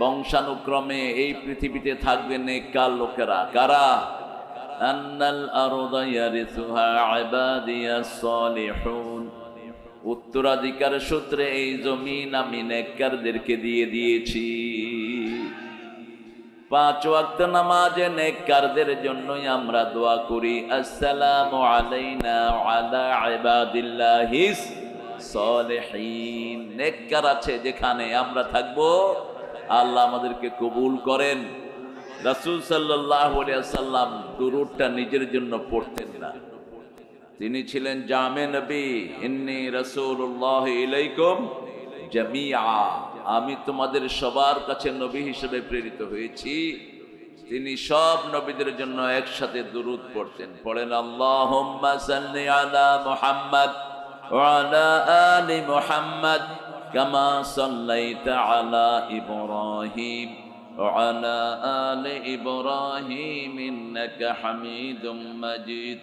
বংশানুক্রমে এই পৃথিবীতে থাকবে নেককার লোকেরা। কারা? আন্নাল আরদা ইয়ারিসুহা ইবাদিয়াস সালিহুন, উত্তরাধিকার সূত্রে এই জমিন আমি নেককারদেরকে দিয়ে দিয়েছি। 5 ওয়াক্ত নামাজে নেককারদের জন্যই আমরা দোয়া করি, আসসালামু আলাইনা ওয়া আলা ইবাদিল্লাহিস সালিহিন। নেককার আছে যেখানে আমরা থাকবো, আল্লাহ আমাদেরকে কবুল করেন। রাসূল সাল্লাল্লাহু আলাইহি ওয়াসাল্লাম দুরূদটা নিজের জন্য পড়তেন না, তিনি ছিলেন জামে নবী। ইন্নী রাসূলুল্লাহ ইলাইকুম জামিআ, আমি তোমাদের সবার কাছে নবী হিসেবে প্রেরিত হয়েছি। তিনি সব নবীদের জন্য একসাথে দুরূদ পড়তেন। পড়েন আল্লাহুম্মা সাল্লি আলা মুহাম্মদ ওয়া আলা আলি মুহাম্মদ কামা সাল্লাইতা আলা ইব্রাহিম ওয়া আলা আলি ইব্রাহিম ইন্নাকা হামিদুম মাজিদ।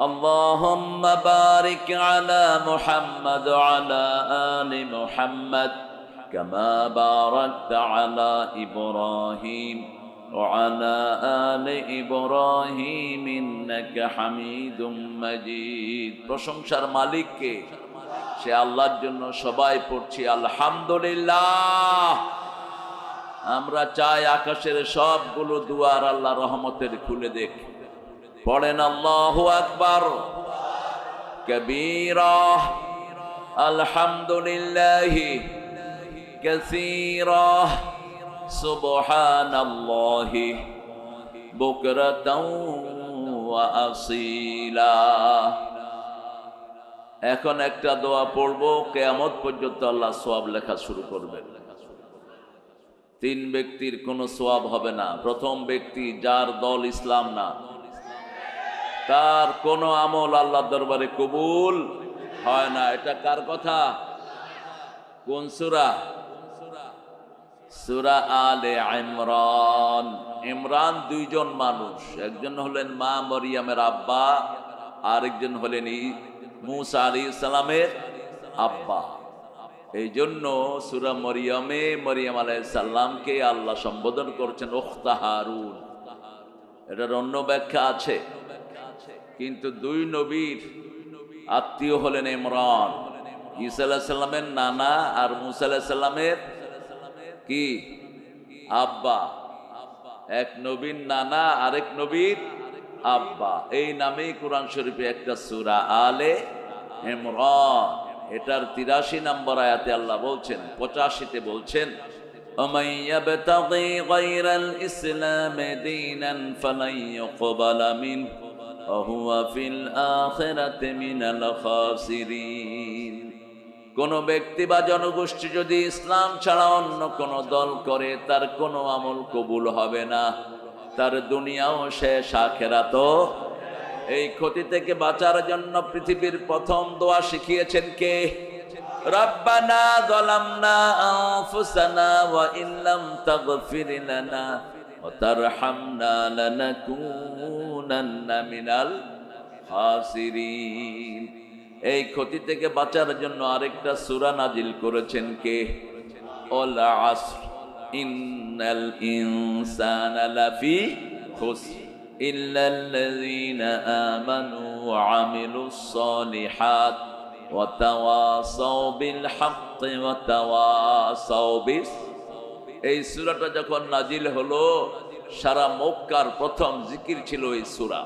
আল্লাহুম্মা বারিক আলা মুহাম্মদ ওয়া আলা আলি মুহাম্মদ কামা বারাকতা আলা ইব্রাহিম ওয়া আলা আলি ইব্রাহিম ইন্নাকা হামিদুম মাজিদ। প্রশংসার মালিক কে? সে আল্লাহর জন্য সবাই পড়ছি আলহামদুলিল্লাহ। আমরা চাই আকাশের সবগুলো দুয়ার আল্লাহ রহমতের খুলে দেখ। পড়েন আল্লাহু আকবার কবীরা, আলহামদুলিল্লাহি কাসীরা, সুবহানাল্লাহি বুকরাতাও ওয়া আসীলা। এখন একটা দোয়া পড়বো, কিয়ামত পর্যন্ত আল্লাহ সওয়াব লেখা শুরু করবেন। 3 ব্যক্তির কোনো সওয়াব হবে না। প্রথম ব্যক্তি যার দল ইসলাম না, তার কোনো আমল আল্লাহর দরবারে কবুল হয় না। এটা কার কথা? কোন সূরা? সূরা আলে ইমরান। ইমরান 2 জন মানুষ, একজন হলেন মা মরিয়মের আব্বা, আরেকজন হলেন মূসা আলাইহিস সালামের আব্বা। এই জন্য সূরা মরিয়মে মরিয়ম আলাইহিস সালামকে আল্লাহ সম্বোধন করছেন উখতা হারুন। এটার অন্য ব্যাখ্যা আছে, কিন্তু 2 নবীর আত্মীয় হলেন ইমরান, ঈসা আলাইহিস সালামের নানা আর মূসা আলাইহিস সালামের কি আব্বা। এক নবীর নানা আরেক নবীর আব্বা। এই নামেই কোরআন শরীফে একটা সূরা আলে ইমরান, এটার 83 নম্বর আয়াতে আল্লাহ বলছেন, 85তে বলছেন, ومن يبتغي غير الإسلام دينا فلن يقبل منه وهو في الآخرة من الخاسرين। কোন ব্যক্তি বা জনগোষ্ঠী যদি ইসলাম ছাড়া অন্য কোন দল করে, তার কোনো আমল কবুল হবে না, তার দুনিয়াও শেষ আখিরাতও। এই ক্ষতি থেকে বাঁচার জন্য পৃথিবীর প্রথম দোয়া শিখিয়েছেন কে? রব্বানা যালামনা আনফুসানা ওয়া ইল্লাম তাগফির লানা ওয়া তারহামনা লানাকুনান্না মিনাল খাসিরিন। এই ক্ষতি থেকে বাঁচার জন্য আরেকটা সূরা নাজিল করেছেন কে? ওয়াল আসর ইন্নাল ইনসানা লাফি খুসর ইল্লাল্লাযীনা আমানু ওয়া আমিলুস সালিহাত ওয়া তাওয়াসাউ বিল হাক্কি ওয়া তাওয়াসাউ বিস। এই সূরাটা যখন নাজিল হলো, সারা মক্কার প্রথম জিকির ছিল এই সূরা।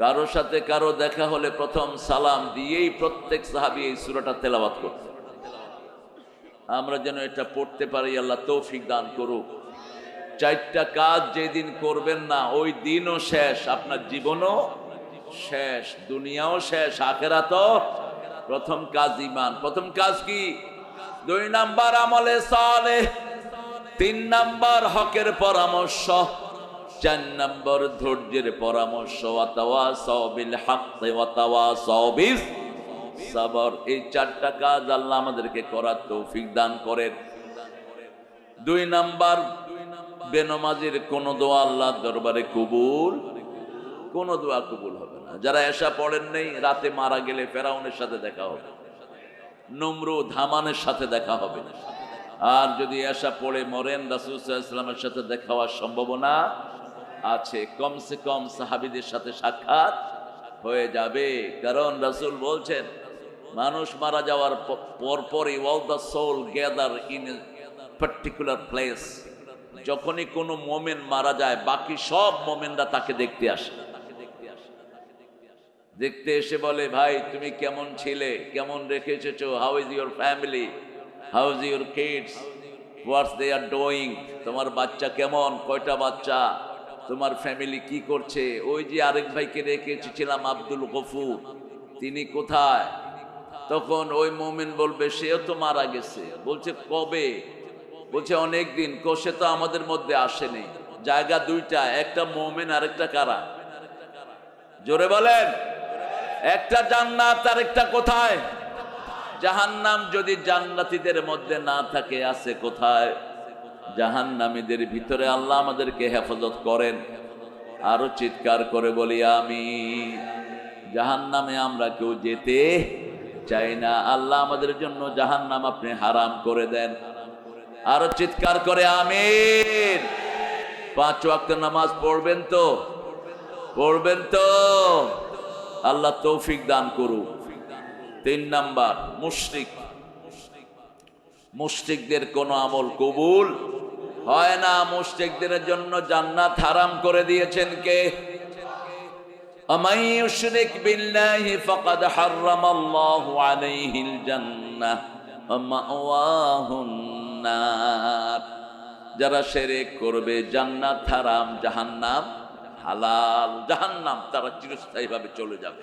কারো সাথে কারো দেখা হলে প্রথম সালাম দিয়েই প্রত্যেক সাহাবী এই সূরাটা তেলাওয়াত করত। আমরা যেন এটা পড়তে পারি, আল্লাহ তৌফিক দান করুক। 4টা কাজ যেদিন করবেন না, ওই দিনও শেষ, আপনার জীবনও শেষ, দুনিয়াও শেষ, আখিরাতও। প্রথম কাজ ঈমান। প্রথম কাজ কি? 2 নাম্বার আমলে সালেহ, 3 নাম্বার হকের পরামর্শ, 4 নাম্বার ধৈর্যের পরামর্শ। ওয়া তাওয়াসাউ বিল হাক্কি ওয়া তাওয়াসাউ বিস সাবর। এই 4টা কাজ আল্লাহ আমাদেরকে করার তৌফিক দান করেন। 2 নাম্বার, বেনমাজির কোন দোয়া আল্লাহর দরবারে কবুল, কোন দোয়া কবুল হবে না। যারা এশা পড়েন নেই, রাতে মারা গেলে ফেরাউনের সাথে দেখা হবে, নমরুদ হামানের সাথে দেখা হবে, আর যদি এসা পড়ে মরেন, রাসূল সাল্লাল্লাহু আলাইহি ওয়াসাল্লামের সাথে দেখা হওয়ার সম্ভাবনা আছে, কমসে কম সাহাবীদের সাথে সাক্ষাৎ হয়ে যাবে। কারণ রাসূল বলছেন, মানুষ মারা যাওয়ার পরপরই all the soul gather in a particular place, যখনই কোনো মোমেন মারা যায় বাকি সব মোমেনরা তাকে দেখতে আসে। দেখতে এসে বলে, ভাই তুমি কেমন ছিলে, কেমন রেখে এসেছো, how is your family, how is your kids, what's they are doing, তোমার বাচ্চা কেমন, কয়টা বাচ্চা, তোমার ফ্যামিলি কি করছে, ওই যে আরেক ভাইকে রেখে এসেছিলাম আব্দুল গফুর, তিনি কোথায়? তখন ওই মোমেন বলবে, সেও তো মারা গেছে। বলছে কবে? বলছে অনেক দিন। সে তো আমাদের মধ্যে আসেনি। জায়গা দুইটা, একটা মোমেন আর একটা কারা? জোরে বলেন। একটা জান্নাত আর একটা কোথায়? জাহান্নাম। যদি জান্নাতীদের মধ্যে না থাকে, আছে কোথায়? জাহান্নামীদের ভিতরে। আল্লাহ আমাদেরকে হেফাজত করেন। আরো চিৎকার করে বলি আমিন। জাহান্নামে আমরা কেউ যেতে চাই না। আল্লাহ আমাদের জন্য জাহান্নাম আপনি হারাম করে দেন। আরো চিৎকার করে আমিন। 5 ওয়াক্ত নামাজ পড়বেন তো? পড়বেন তো? আল্লাহ তৌফিক দান করুক। 3 নাম্বার, মুশরিক। মুশরিকদের কোন আমল কবুল হয় না। মুশরিকদের জন্য জান্নাত হারাম করে দিয়েছেন কে? আমান ইউশরিক বিল্লাহি ফাকাদ হারামাল্লাহু আলাইহিল জান্নাহ ওয়া মাওয়াহুন নার। যারা শিরক করবে জান্নাত হারাম, জাহান্নাম হালাল। জাহান্নাম তারা চিরস্থায়ীভাবে চলে যাবে।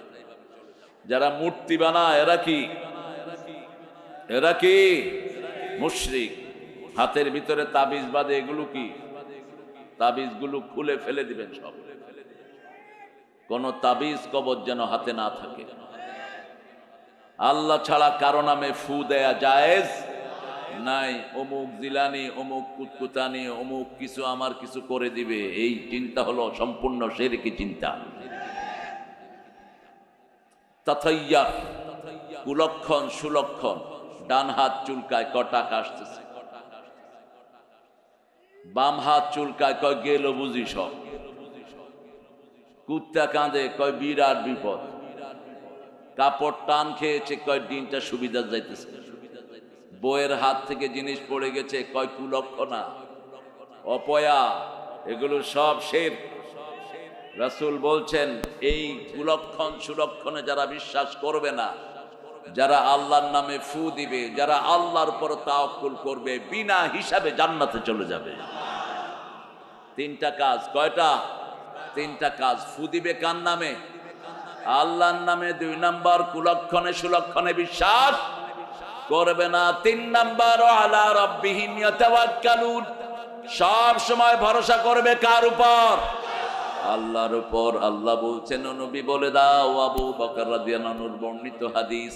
যারা মূর্তি বানায় এরা কি? এরা কি? মুশরিক। হাতের ভিতরে তাবিজ বাঁধে, এগুলো কি? তাবিজগুলো খুলে ফেলে দিবেন সব। কোন তাবিজ কবজ যেন হাতে না থাকে। আল্লাহ ছাড়া কারো নামে ফু দেয়া জায়েজ নাই। অমুক জিলানি, অমুক কুতকুতানি, অমুক কিছু আমার কিছু করে দিবে, এই চিন্তা হলো সম্পূর্ণ শিরকি চিন্তা। তাতাইয়ার, কুলক্ষণ সুলক্ষণ। ডান হাত চুলকায়, ক টাকা আসতেছে। বাম হাত চুলকায়, কয় গেল বুঝি সব। কুত্তা কাঁদে, কয় বিরাট বিপদ। কাপড় টান খেয়েছে, কয় দিনটা সুবিধা যাইতেছে। বইয়ের হাত থেকে জিনিস পড়ে গেছে, কয় কুলক্ষণা, অপয়া, এগুলো সব শিরক। রাসূল বলছেন, এই কুলক্ষণ সুলক্ষণে যারা বিশ্বাস করবে না, যারা আল্লাহর নামে ফু দিবে, যারা আল্লাহর উপর তাওয়াক্কুল করবে, বিনা হিসাবে জান্নাতে চলে যাবে। 3টা কাজ। কয়টা? 3টা কাজ। ফু দিবে কার নামে? আল্লাহর নামে। 2 নাম্বার, কুলক্ষণে সুলক্ষণে বিশ্বাস করবে না। 3 নাম্বার, আলা রাব্বিহিম ইয়াতাওয়াক্কালুন। সব সময় ভরসা করবে কার উপর? আল্লাহর উপর। আল্লাহ বলছেন, নবী বলে দাও, আবু বকর রাদিয়াল্লাহু আনহুর বর্ণিত হাদিস,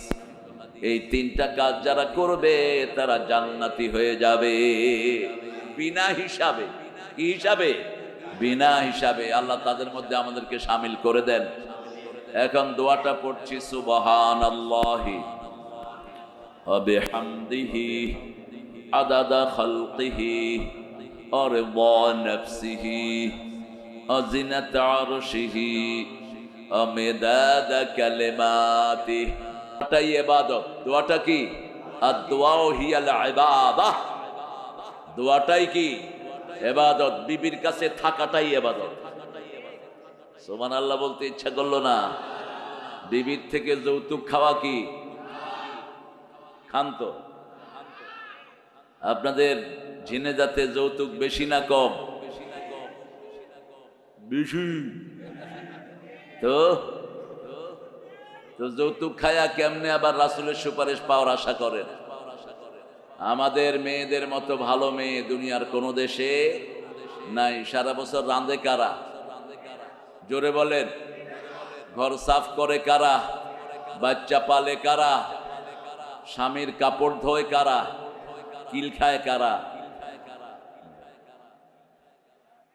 এই 3টা কাজ যারা করবে তারা জান্নাতি হয়ে যাবে বিনা হিসাবে। কি হিসাবে? বিনা হিসাবে। আল্লাহ তাদের মধ্যে আমাদেরকে শামিল করে দেন। এখন দোয়াটা পড়ছি, সুবহানাল্লাহি ওয়া বিহামদিহি আদাদা খালকিহি ওয়া রিদা নাফসিহি أزنة عرشه أمداد كلماته। এটাই ইবাদত। দোয়াটা কি? আদ-দুআউ হিয়াল ইবাদাহ। দোয়াটাই কি? ইবাদত। বিবির কাছে থাকাটাই ইবাদত। সুবহানাল্লাহ বলতে ইচ্ছা করলো না? বিবির থেকে যৌতুক খাওয়া কি? খান তো? আপনাদের ঝিনেজাতে যৌতুক বেশি না কম? বেশি। তো যৌতুক খায়া কেমনে আবার রাসূলের সুপারিশ পাওয়ার আশা করেন? আমাদের মেয়েদের মতো ভালো মেয়ে দুনিয়ার কোন দেশে নাই। সারা বছর রাঁধে কারা? জোরে বলেন। ঘর সাফ করে কারা? বাচ্চা পালে কারা? স্বামীর কাপড় ধোয় কারা? কিল খায় কারা?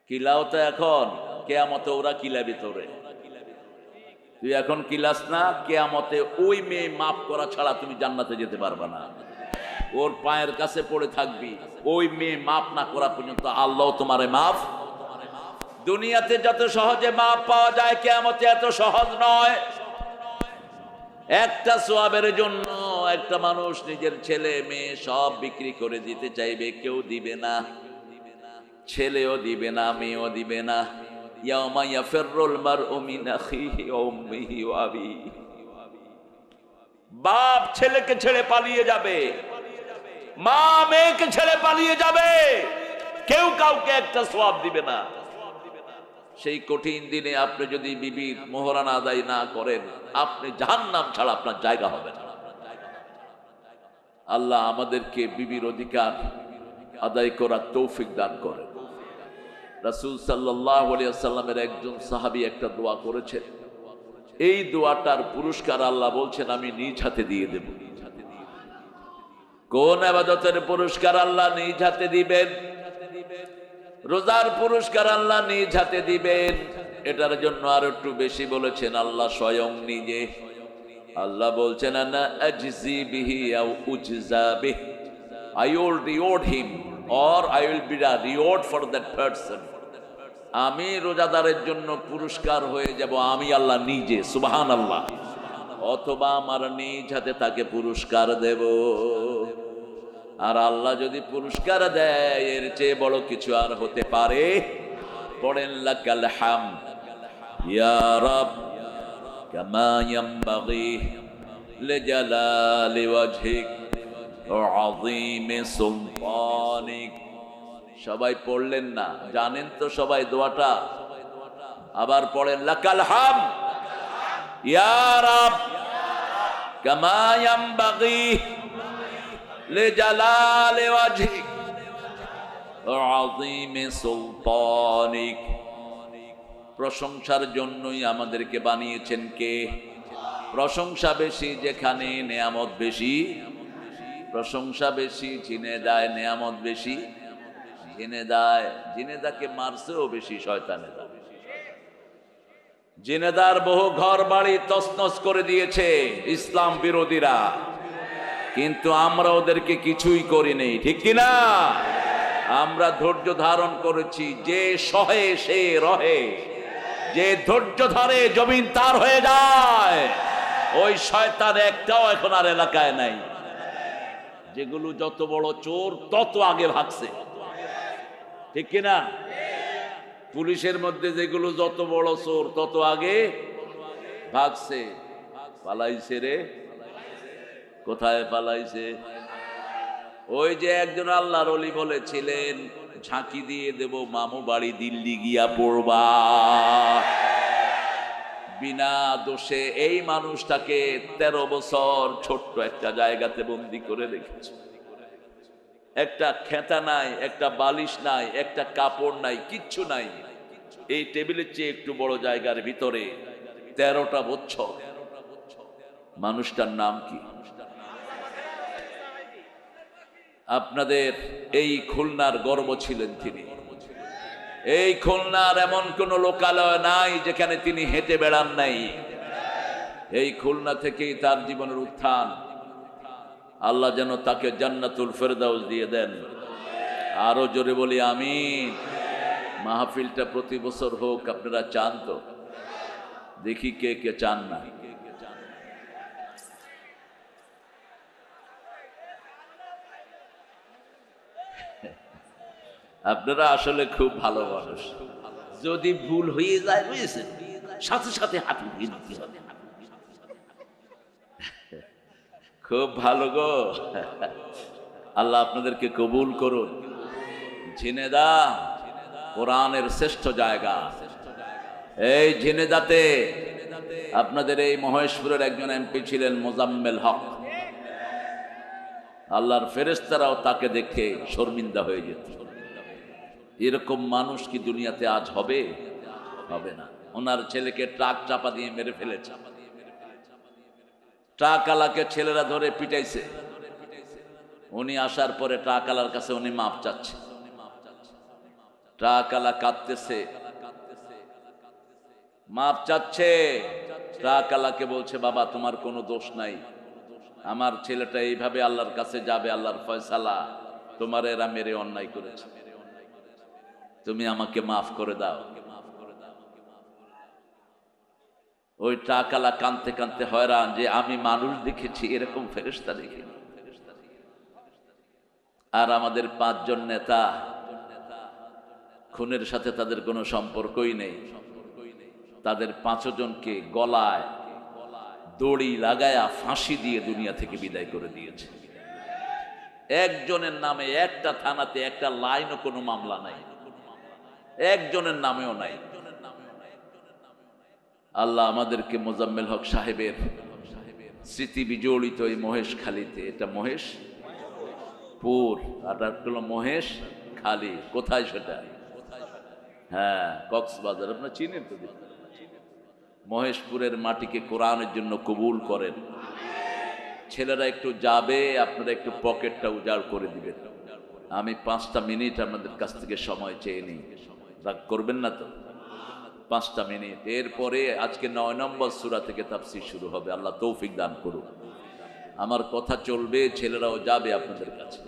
কিলাও তো এখন, কেয়ামতে ওরা কিলাবি তোরে। তুই এখন কিলাস না, কেয়ামতে ওই মেয়ে মাফ করা ছাড়া তুমি জান্নাতে যেতে পারবা না। ওর পায়ের কাছে পড়ে থাকবি, ওই মেয়ে মাফ না করা পর্যন্ত আল্লাহ তোমারে মাফ। দুনিয়াতে যত সহজে মাফ পাওয়া যায়, কিয়ামতে এত সহজ নয়। একটা সোয়াবের জন্য একটা মানুষ নিজের ছেলে মেয়ে সব বিক্রি করে দিতে চাইবে, কেউ দিবে না, ছেলেও দিবে না, মেয়েও দিবে না। ইয়াউমা ইয়াফিরুল মারউ মিন আখিহি ওয়া উম্মিহি ওয়া আবিহি। বাপ ছেলেকে ছেড়ে পালিয়ে যাবে, মা মেয়েকে ছেড়ে পালিয়ে যাবে, কেউ কাউকে একটা সোয়াব দিবে না। সেই কঠিন দিনে আপনি যদি বিবির মোহরানা আদায় না করেন, আপনি জাহান্নাম ছাড়া আপনার জায়গা হবে না। আল্লাহ আমাদেরকে বিবির অধিকার আদায় করার তৌফিক দান করেন। রাসূল সাল্লাল্লাহু আলাইহি ওয়াসাল্লামের একজন সাহাবী একটা দোয়া করেছেন, এই দোয়াটার পুরস্কার আল্লাহ বলছেন আমি নিজ হাতে দিয়ে দেব। কোন ইবাদতের পুরস্কার আল্লাহ নিজ হাতে দিবেন? রোজার পুরস্কার আল্লাহ নিজ হাতে দিবেন। এটার জন্য আর একটু বেশি বলেছেন আল্লাহ স্বয়ং নিজে। আল্লাহ বলছেন আনা আজজি বিহি আও উজজা বিহি, I will reward him or I will be a reward for that person. আমি রোজাদারের জন্য পুরস্কার হয়ে যাব আমি আল্লাহ নিজে, সুবহানাল্লাহ। অথবা আমার নিজ হাতে তাকে পুরস্কার দেব। আর আল্লাহ যদি পুরস্কার দেয়, এর চেয়ে বড় কিছু আর হতে পারে? পড়েন লাকাল হামদ ইয়া রাব কামা ইয়ানবাগি লিজালালি ওয়াজহিক ওয়া আযীমি সুলতানিক। সবাই পড়লেন না? জানেন তো সবাই দোয়াটা? আবার পড়েন লাকাল হামদ ইয়া রাব কামা ইয়ানবাগি লিজালালি ওয়াজহিক ওয়া আযীমি সুলতানিক। প্রশংসার জন্যই আমাদেরকে বানিয়েছেন কে? প্রশংসা বেশি যেখানে নেয়ামত বেশি, প্রশংসা বেশি ঝিনেদায় নেয়ামত বেশি। জিনেদাকে মারছেও বেশি শয়তানেরা। জিনেদার বহু ঘর বাড়ি তছনছ করে দিয়েছে ইসলাম বিরোধীরা, কিন্তু আমরা ওদেরকে কিছুই করিনি, ঠিক কিনা? আমরা ধৈর্য ধারণ করেছি। যে সহে সে রহে, যে ধৈর্য ধরে জমিন তার হয়ে যায়। ওই শয়তান একটাও এখন আর এলাকায় নাই। যেগুলো যত বড় চোর তত আগে ভাগছে, ঠিক কিনা? পুলিশের মধ্যে যেগুলো যত বড় চোর তত আগে ভাগছে। পালাইছে রে, কোথায় পালাইছে? ওই যে একজন আল্লাহর ওলি বলেছিলেন, ঝাঁকি দিয়ে দেব মামু বাড়ি দিল্লি গিয়া পড়বা। বিনা দোষে এই মানুষটাকে 13 বছর ছোট্ট একটা জায়গাতে বন্দি করে রেখেছে। একটা খেতা নাই, একটা বালিশ নাই, একটা কাপড় নাই, কিচ্ছু নাই। এই টেবিলের চেয়ে একটু বড় জায়গার ভিতরে 13টা বছর। মানুষটার নাম কি? আপনাদের এই খুলনার গর্ব ছিলেন তিনি। এই খুলনার এমন কোন লোকালয় নাই যেখানে তিনি হেঁটে বেড়ান নাই। এই খুলনা থেকেই তার জীবনের উত্থান। আল্লাহ যেন তাকে জান্নাতুল ফেরদাউস দিয়ে দেন। আরো জোরে বলি আমিন। মাহফিলটা প্রতি বছর হোক, আপনারা চান তো? দেখি কে কে চান না। আপনারা আসলে খুব ভালো মানুষ। যদি ভুল হয়ে যায় বুঝেছেন, সাথে সাথে হাঁটু দিয়ে দিতে হবে। খুব ভালো গো। আল্লাহ আপনাদেরকে কবুল করুন। ঝিনেদা কোরআনের শ্রেষ্ঠ জায়গা। এই ঝিনেদাতে আপনাদের এই মহেশপুরের একজন এমপি ছিলেন মোজাম্মেল হক। আল্লাহর ফেরেশতারাও তাকে দেখে শর্মিন্দা হয়ে যেত। এরকম মানুষ কি দুনিয়াতে আজ হবে? হবে না। ওনার ছেলেকে ট্রাক চাপা দিয়ে মেরে ফেলেছে। ট্রাকওয়ালাকে ছেলেরা ধরে পিটাইছে। উনি আসার পরে ট্রাকওয়ালার কাছে উনি মাপ চাচ্ছে। ট্রাকওয়ালা কাঁদতেছে, মাপ চাচ্ছে। ট্রাকওয়ালাকে বলছে বাবা তোমার কোনো দোষ নাই, আমার ছেলেটা এইভাবে আল্লাহর কাছে যাবে, আল্লাহর ফয়সালা, তোমার এরা মেরে অন্যায় করেছে, তুমি আমাকে মাফ করে দাও। ওই টাকালা কানতে কানতে হয়রান যে আমি মানুষ দেখেছি, এরকম ফেরেশতা দেখিনি। আর আমাদের 5 জন নেতা, খুনের সাথে তাদের কোনো সম্পর্কই নেই, তাদের 5 জনকে গলায় দড়ি লাগায়া ফাঁসি দিয়ে দুনিয়া থেকে বিদায় করে দিয়েছে। একজনের নামে একটা থানাতে একটা লাইনও কোনো মামলা নাই, একজনের নামেও নাই। আল্লাহ আমাদেরকে মোজাম্মেল হক সাহেবের স্মৃতি বিজড়িত এই মহেশখালীতে, এটা মহেশপুর আর হলো মহেশ খালি, কোথায় সেটা? হ্যাঁ, কক্সবাজার। আপনার চিনেন তো? মহেশপুরের মাটিকে কোরআনের জন্য কবুল করেন। ছেলেরা একটু যাবে, আপনারা একটু পকেটটা উজাড় করে দিবেন। আমি 5টা মিনিট আপনাদের কাছ থেকে সময় চেয়ে নিই, রাগ করবেন না তো? 5টা মিনিট। এরপরে আজকে 9 নম্বর সূরা থেকে তাফসীর শুরু হবে। আল্লাহ তৌফিক দান করুন। আমার কথা চলবে, ছেলেরাও যাবে আপনাদের কাছে।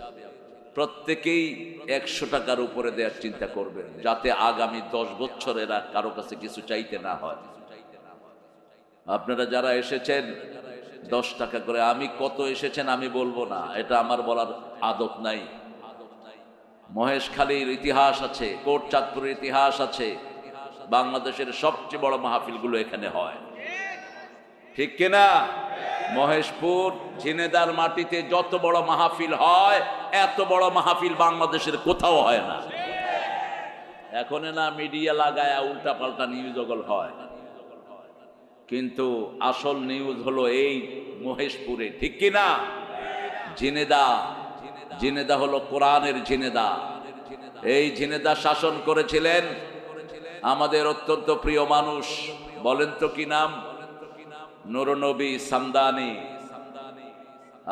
প্রত্যেকেই 100 টাকার উপরে দেওয়ার চিন্তা করবেন, যাতে আগামী 10 বছর এরা কারো কাছে কিছু চাইতে না হয়। আপনারা যারা এসেছেন 10 টাকা করে, আমি কত এসেছেন আমি বলবো না, এটা আমার বলার আদত নাই। মহেশখালীর ইতিহাস আছে, কোটচাঁদপুরের ইতিহাস আছে, বাংলাদেশের সবচেয়ে বড় মাহফিলগুলো এখানে হয়, ঠিক কিনা? মহেশপুর ঝিনেদার মাটিতে যত বড় মাহফিল হয়, এত বড় মাহফিল বাংলাদেশের কোথাও হয় না। এখন না মিডিয়া লাগায় উল্টা পাল্টা নিউজ ওগুলো হয়, কিন্তু আসল নিউজ হলো এই মহেশপুরে, ঠিক কিনা? ঝিনেদা হলো কোরআনের ঝিনেদা। এই ঝিনেদা শাসন করেছিলেন আমাদের অত্যন্ত প্রিয় মানুষ, বলেন তো কি নাম? নুরনবী সামদানি।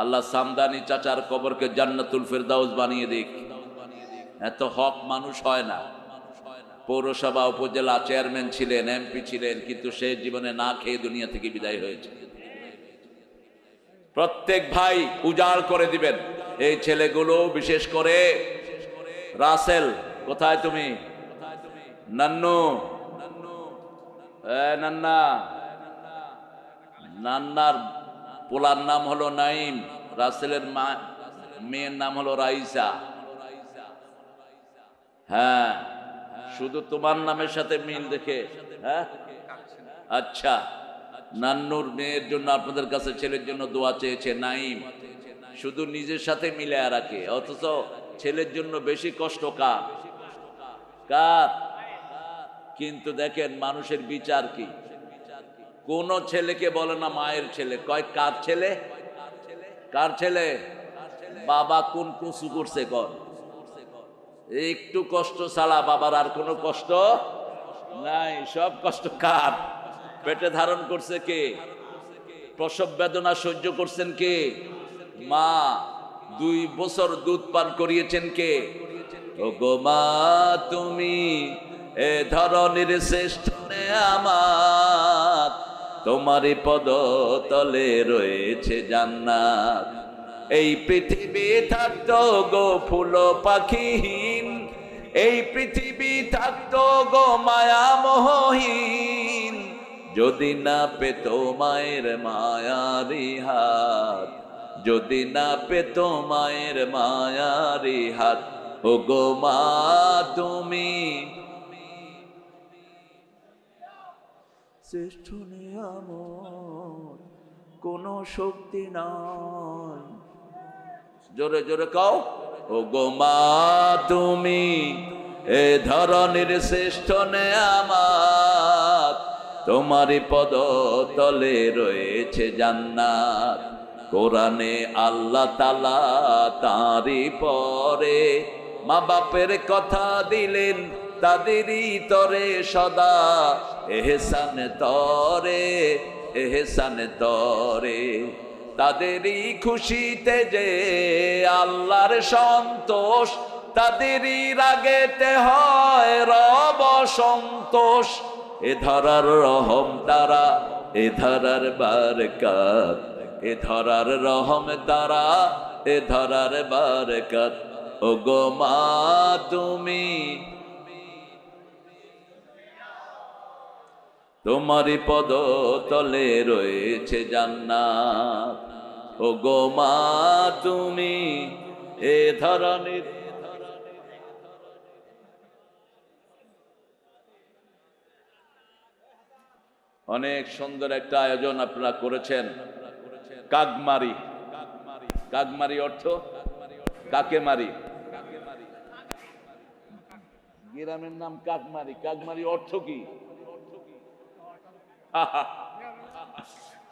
আল্লাহ সামদানি চাচার কবরকে জান্নাতুল ফেরদাউস বানিয়ে দিক। এত হক মানুষ হয় না। পৌরসভা উপজেলা চেয়ারম্যান ছিলেন, এমপি ছিলেন, কিন্তু সে জীবনে না খেয়ে দুনিয়া থেকে বিদায় হয়েছে। প্রত্যেক ভাই উজাড় করে দিবেন এই ছেলেগুলো, বিশেষ করে রাসেল। কোথায় তুমি? নান্নু, নান্না। নান্নার পোলার নাম হলো নাইম, রাসেলের মেয়ের নাম হলো রাইসা। হ্যাঁ, শুধু তোমার নামের সাথে মিল দেখে। হ্যাঁ, আচ্ছা। নান্নুর মেয়ের জন্য আপনাদের কাছে ছেলের জন্য দোয়া চেয়েছে নাইম, শুধু নিজের সাথে মিলে রাখে, অথচ ছেলের জন্য বেশি কষ্ট কার? কিন্তু দেখেন মানুষের বিচার কি, কোন ছেলেকে বলে না মায়ের ছেলে, কয় কার ছেলে? কার ছেলে? বাবা কোন কসু করছে কর? একটু কষ্ট ছাড়া বাবার আর কোনো কষ্ট নাই। সব কষ্ট কার? পেটে ধারণ করছে কে? প্রসব বেদনা সহ্য করছেন কে? মা। 2 বছর দুধ পান করিয়েছেন কে? ও গো মা, তুমি এ ধরনের শ্রেষ্ঠ নেয়ামত, তোমারই পদতলে রয়েছে জান্নাত। এই পৃথিবী থাকতো গো ফুল পাখিহীন, এই পৃথিবী থাকতো গো মায়া মোহহীন, যদি না পেত মায়ের মায়ারি হাত, যদি না পেত মায়ের মায়ারি হাত। ও গো মা, তুমি শ্রেষ্ঠ নিয়ামত, কোনো শক্তি নাই। জোরে জোরে কও, ও গো মা, তুমি এ ধরনের শ্রেষ্ঠ নিয়ামত, তোমারই পদতলে রয়েছে জান্নাত। কোরআনে আল্লাহ তাআলা তাঁরই পরে মা বাপের কথা দিলেন, তাদেরই তরে সদা এহসান তরে, এহসান তরে। তাদেরই খুশিতে যে আল্লাহর সন্তোষ, তাদেরই রাগেতে হয় রব সন্তোষ। এ ধরার রহম তারা, এ ধরার বারকাত, এ ধরার রহম তারা, এ ধরার বারকাত। ও গো মা তুমি, তোমারই পদ তলে রয়েছে জান্নাত। ও গো মা তুমি এ ধরনের। অনেক সুন্দর একটা আয়োজন আপনারা করেছেন। কাকমারি, কাকমারি অর্থ কাকে মারি, গ্রামের নাম কাকমারি। কাকমারি অর্থ কি?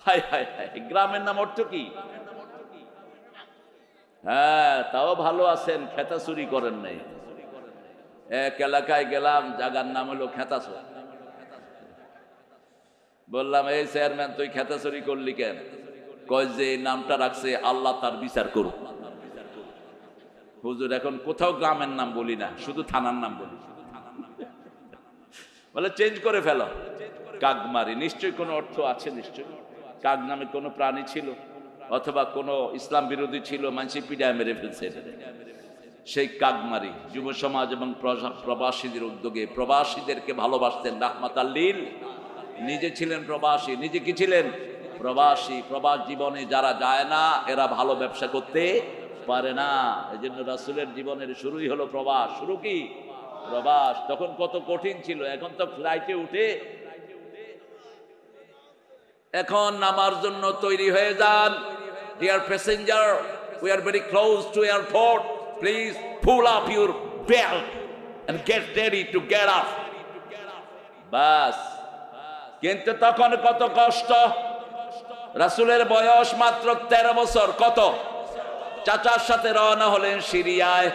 হাই হাই হাই, গ্রামের নাম অর্থ কি? হ্যাঁ, তাও ভালো আছেন, খেতা চুরি করেন নাই। এক এলাকায় গেলাম, জায়গার নাম হলো খেতাচর। বললাম, এই চেয়ারম্যান তুই খেতা চুরি করলি কেন? কয় যে এই নামটা রাখছে আল্লাহ তার বিচার করুক। হুজুর এখন কোথাও গ্রামের নাম বলি না, শুধু থানার নাম বলি। বলে চেঞ্জ করে ফেলো। কাকমারি নিশ্চয়ই কোনো অর্থ আছে, নিশ্চয়ই কাক নামে কোনো প্রাণী ছিল, অথবা কোনো ইসলাম বিরোধী ছিল, মানুষ পিডায় মেরে ফেলছে। সেই কাকমারি যুব সমাজ এবং প্রবাসীদের উদ্যোগে প্রবাসীদেরকে ভালোবাসতেন রাহমাতাল লিল। নিজে ছিলেন প্রবাসী, নিজে কি ছিলেন? প্রবাসী। প্রবাস জীবনে যারা যায় না এরা ভালো ব্যবসা করতে পারে না। এই জন্য রাসূলের জীবনের শুরুই হলো প্রবাস। শুরু কি? প্রবাস। তখন কত কঠিন ছিল, এখন তো ফ্লাইটে উঠে এখন নামার জন্য তৈরি হয়ে যান। Dear passenger, we are very close to airport, please pull up your belt and get ready to get off. বাস। কিন্তু তখন কত কষ্ট। রাসূলের বয়স মাত্র 13 বছর। কত? চাচার সাথে রওনা হলেন সিরিয়ায়।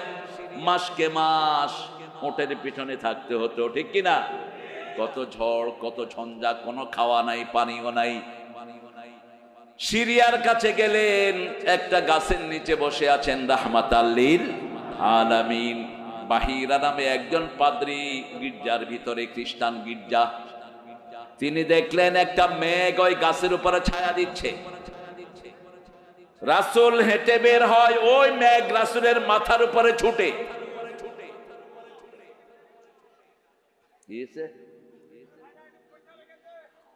মাসকে মাস ওটের পিছনে থাকতে হতো, ঠিক কিনা? কত ঝড়, কত ঝঞ্ঝা, কোনো খাওয়া নাই, পানিও নাই। সিরিয়ার কাছে গেলেন, একটা গাছের নিচে বসে আছেন রাহমাতাল লিল আলামিন। বাহিরা নামে একজন পাদ্রী, গির্জার ভিতরে, খ্রিস্টান গির্জা। তিনি দেখলেন একটা মেঘ ওই গাছের উপরে ছায়া দিচ্ছে। রাসূল হেঁটে বের হয়, ওই মেঘ রাসূলের মাথার উপরে ছুটে।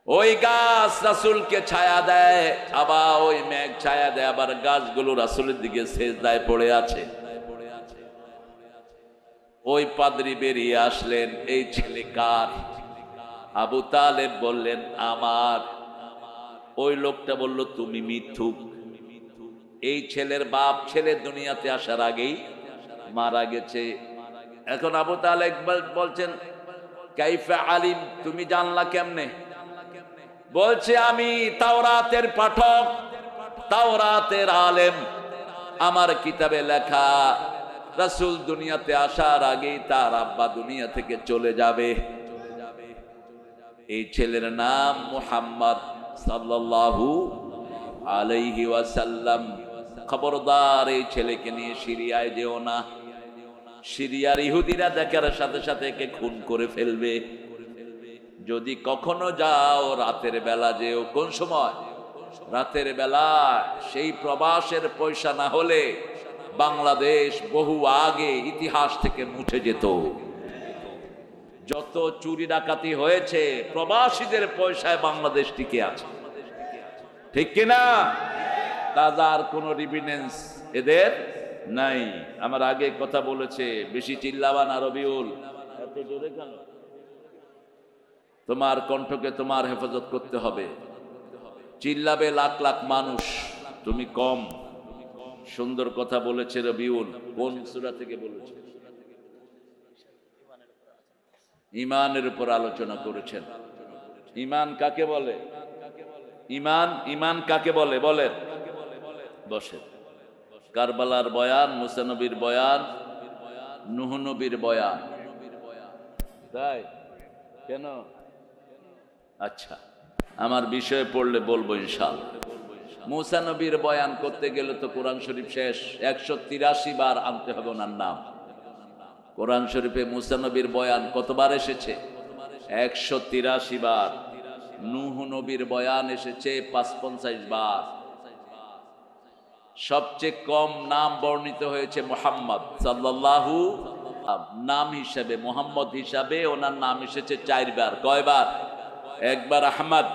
ওই গাছ রাসূলকে ছায়া দেয়, আবার ওই মেঘ ছায়া দেয়, আবার গাছগুলো রাসূলের দিকে সেজদায় পড়ে আছে। ওই পাদ্রী বেরিয়ে আসলেন, এই ছেলে কার? আবু তালেব বললেন আমার। ওই লোকটা বলল তুমি মিথ্যুক। এই ছেলের বাপ ছেলে দুনিয়াতে আসার আগেই মারা গেছে। এখন আবু তালেব বলছেন কাইফা আলিম, তুমি জানলা কেমনে? বলছে আমি তাওরাতের পাঠক, তাওরাতের আলেম। আমার কিতাবে লেখা রাসূল দুনিয়াতে আসার আগেই তার আব্বা দুনিয়া থেকে চলে যাবে। এই ছেলের নাম মুহাম্মদ সাল্লাল্লাহু আলাইহি ওয়াসাল্লাম। খবরদার এই ছেলেকে নিয়ে সিরিয়ায় যেও না। সিরিয়ার ইহুদিরা দেখার সাথে সাথে একে খুন করে ফেলবে। যদি কখনো যাও রাতের বেলা যেও। কোন সময়? রাতের বেলা। সেই প্রবাসের পয়সা না হলে বাংলাদেশ বহু আগে ইতিহাস থেকে মুছে যেত। যত চুরি ডাকাতি হয়েছে প্রবাসীদের পয়সায় বাংলাদেশ টিকে আছে, ঠিক কিনা? তাজার কোন রিভিডেন্স এদের নাই। আমার আগে কথা বলেছে, বেশি চিল্লাবা না রবিউল। এত জোরে কেন? তোমার কণ্ঠকে তোমার হেফাজত করতে হবে। চিল্লাবে লাখ লাখ মানুষ, তুমি কম। সুন্দর কথা বলেছে রবিউল। কোন সূরা থেকে বলেছে? ঈমানের উপর আলোচনা করেছেন। ঈমান কাকে বলে? ঈমান, ঈমান কাকে বলে বলেন? বসেন। কারবালার বয়ান, মুসা নবীর বয়ান, নূহ নবীর বয়ান। তাই কেন? আচ্ছা, আমার বিষয়ে পড়লে বলবো ইনশাআল্লাহ। মুসা নবীর বয়ান করতে গেলে তো কোরআন শরীফ শেষ। 183 বার আনতে হবে ওনার নাম। কোরআন শরীফে মুসা নবীর বয়ান কতবার এসেছে? 183 বার। নূহ নবীর বয়ান এসেছে 55 বার। সবচেয়ে কম নাম বর্ণিত হয়েছে মুহাম্মদ সাল্লাল্লাহু, নাম হিসাবে মুহাম্মদ হিসাবে ওনার নাম এসেছে 4 বার। কয়বার? একবার আহমদ।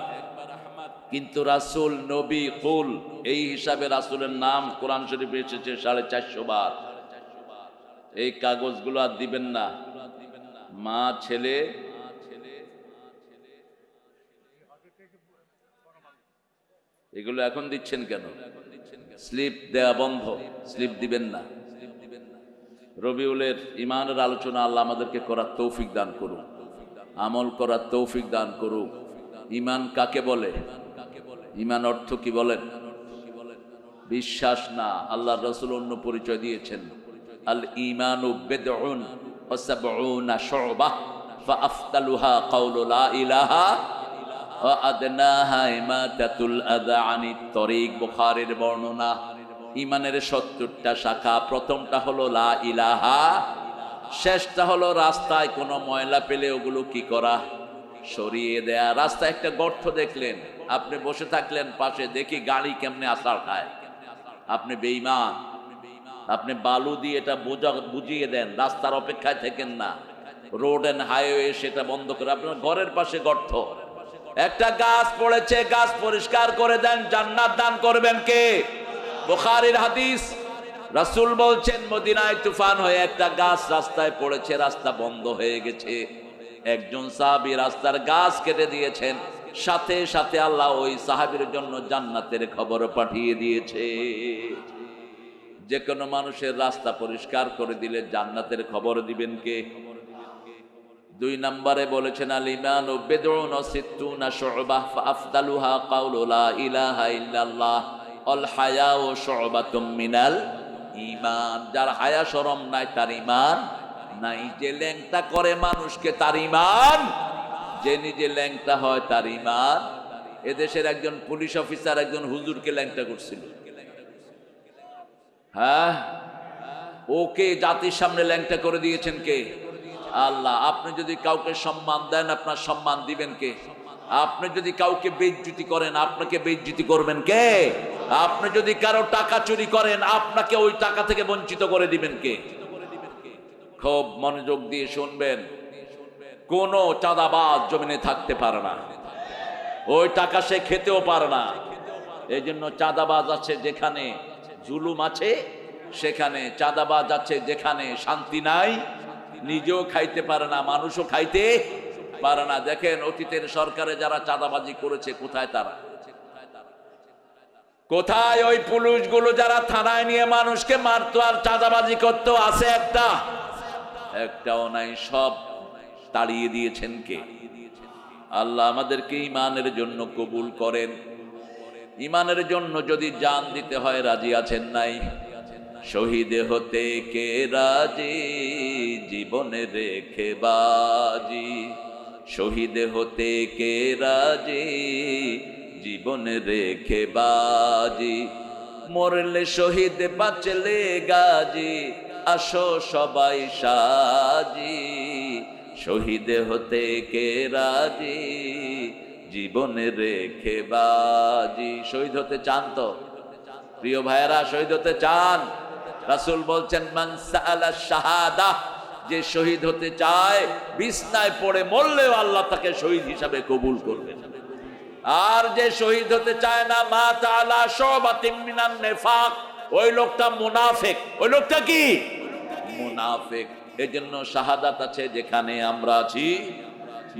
কিন্তু রাসূল, নবী, কুল এই হিসাবে রাসূলের নাম কোরআন শরীফে এসেছে 450 বার। এই কাগজগুলো আর দিবেন না। মা ছেলে এগুলো এখন দিচ্ছেন কেন? স্লিপ দেয়া বন্ধ, স্লিপ দিবেন না। রবিউলের ইমানের আলোচনা আল্লাহ আমাদেরকে করার তৌফিক দান করুক, আমল করার তৌফিক দান করুক। ইমান কাকে বলে? ইমান অর্থ কি বলেন? বিশ্বাস না। আল্লাহর রাসূল অন্য পরিচয় দিয়েছেন, আল ঈমানু বিদউন ওয়া সাবউনা শু'বাহ ফাআফদালুহা কাউলু লা ইলাহা ওয়া আদনাহা ইমাতাতুল আযা আনিত তরিক। বুখারীর বর্ণনা। ইমানের 70টা শাখা। প্রথমটা হলো লা ইলাহা, শেষটা হলো রাস্তায় কোনো ময়লা পেলে ওগুলো কি করা? সরিয়ে দেয়া। রাস্তায় একটা গর্ত দেখলেন, আপনি বসে থাকলেন পাশে, দেখি গাড়ি কেমনে আছাড় খায়, আপনি বেঈমান। আপনি বালু দিয়ে এটা বুঝিয়ে দেন, রাস্তার অপেক্ষায় থাকেন না, রোড এন্ড হাইওয়ে সেটা বন্ধ করে। আপনার ঘরের পাশে গর্ত, একটা গাছ পড়েছে, গাছ পরিষ্কার করে দেন, জান্নাত দান করবেন কে? বুখারীর হাদিস। রাসূল বলছেন মদিনায় তুফান হয়ে একটা গাছ রাস্তায় পড়েছে, রাস্তা বন্ধ হয়ে গেছে। একজন সাহাবী রাস্তার গাছ কেটে দিয়েছেন, সাথে সাথে আল্লাহ ওই সাহাবীর জন্য জান্নাতের খবর পাঠিয়ে দিয়েছে। যে কোনো মানুষের রাস্তা পরিষ্কার করে দিলে জান্নাতের খবর দিবেন কে? 2 নম্বরে বলেছেন আল ঈমানু বিদউন ওয়া সিত্তুনা শু'বাহ ফাআফদালুহা কাউলু লা ইলাহা ইল্লাল্লাহ আল হায়াউ শু'বাতুম মিনাল ঈমান। যার হায়া শরম নাই তার ঈমান নাই। যে ল্যাংটা করে মানুষকে তার ঈমান, যে নিজে ল্যাংটা হয় তার ঈমান। এদেশের একজন পুলিশ অফিসার একজন হুজুরকে ল্যাংটা করছিল। হ্যাঁ, ওকে জাতির সামনে ল্যাংটা করে দিয়েছেন কে? আল্লাহ। আপনি যদি কাউকে সম্মান দেন, আপনার সম্মান দিবেন কে? আপনি যদি কাউকে বেইজ্জতি করেন, আপনাকে বেইজ্জতি করবেন কে? আপনি যদি কারো টাকা চুরি করেন, আপনাকে ওই টাকা থেকে বঞ্চিত করে দিবেন কে? খুব মনোযোগ দিয়ে শুনবেন, কোন চাঁদাবাজ জমিনে থাকতে পারে না, ওই টাকা সে খেতেও পারে না। এই জন্য চাঁদাবাজ আছে যেখানে জুলুম আছে সেখানে, চাঁদাবাজ আছে যেখানে শান্তি নাই, নিজেও খাইতে পারে না, মানুষও খাইতে পারে না। দেখেন অতীতের সরকারে যারা চাঁদাবাজি করেছে, কোথায় তারা? কোথায় ওই পুলিশগুলো যারা থানায় নিয়ে মানুষকে মারতো আর চাঁদাবাজি করতো? আছে একটা? একটাও নাই। সব তাড়িয়ে দিয়েছেন কে? আল্লাহ আমাদেরকে ঈমানের জন্য কবুল করেন। ঈমানের জন্য যদি জান দিতে হয় রাজি আছেন নাই? শহীদ হতে কে রাজি, জীবনে রেখে বাজি। শহীদ হতে কে রাজি, জীবনে রেখে বাজি। মরলে শহীদ বাঁচলে গাজী, আসো সবাই সাজি। শহীদ হতে কে রাজি, জীবনে রেখে বাজি। শহীদ হতে চান তো? প্রিয় ভাইয়েরা, শহীদ হতে চান? রাসূল বলছেন মান সাআলা শাহাদা, যে শহীদ হতে চায় বিছনায় পড়ে মরলেও আল্লাহ তাকে শহীদ হিসাবে কবুল করবেন। আর যে শহীদ হতে চায় না, মাতা আলা শুবাতিম মিনান নিফাক, ওই লোকটা মুনাফিক। ওই লোকটা কি? মুনাফিক। এজন্য শাহাদাত আছে যেখানে আমরা আছি।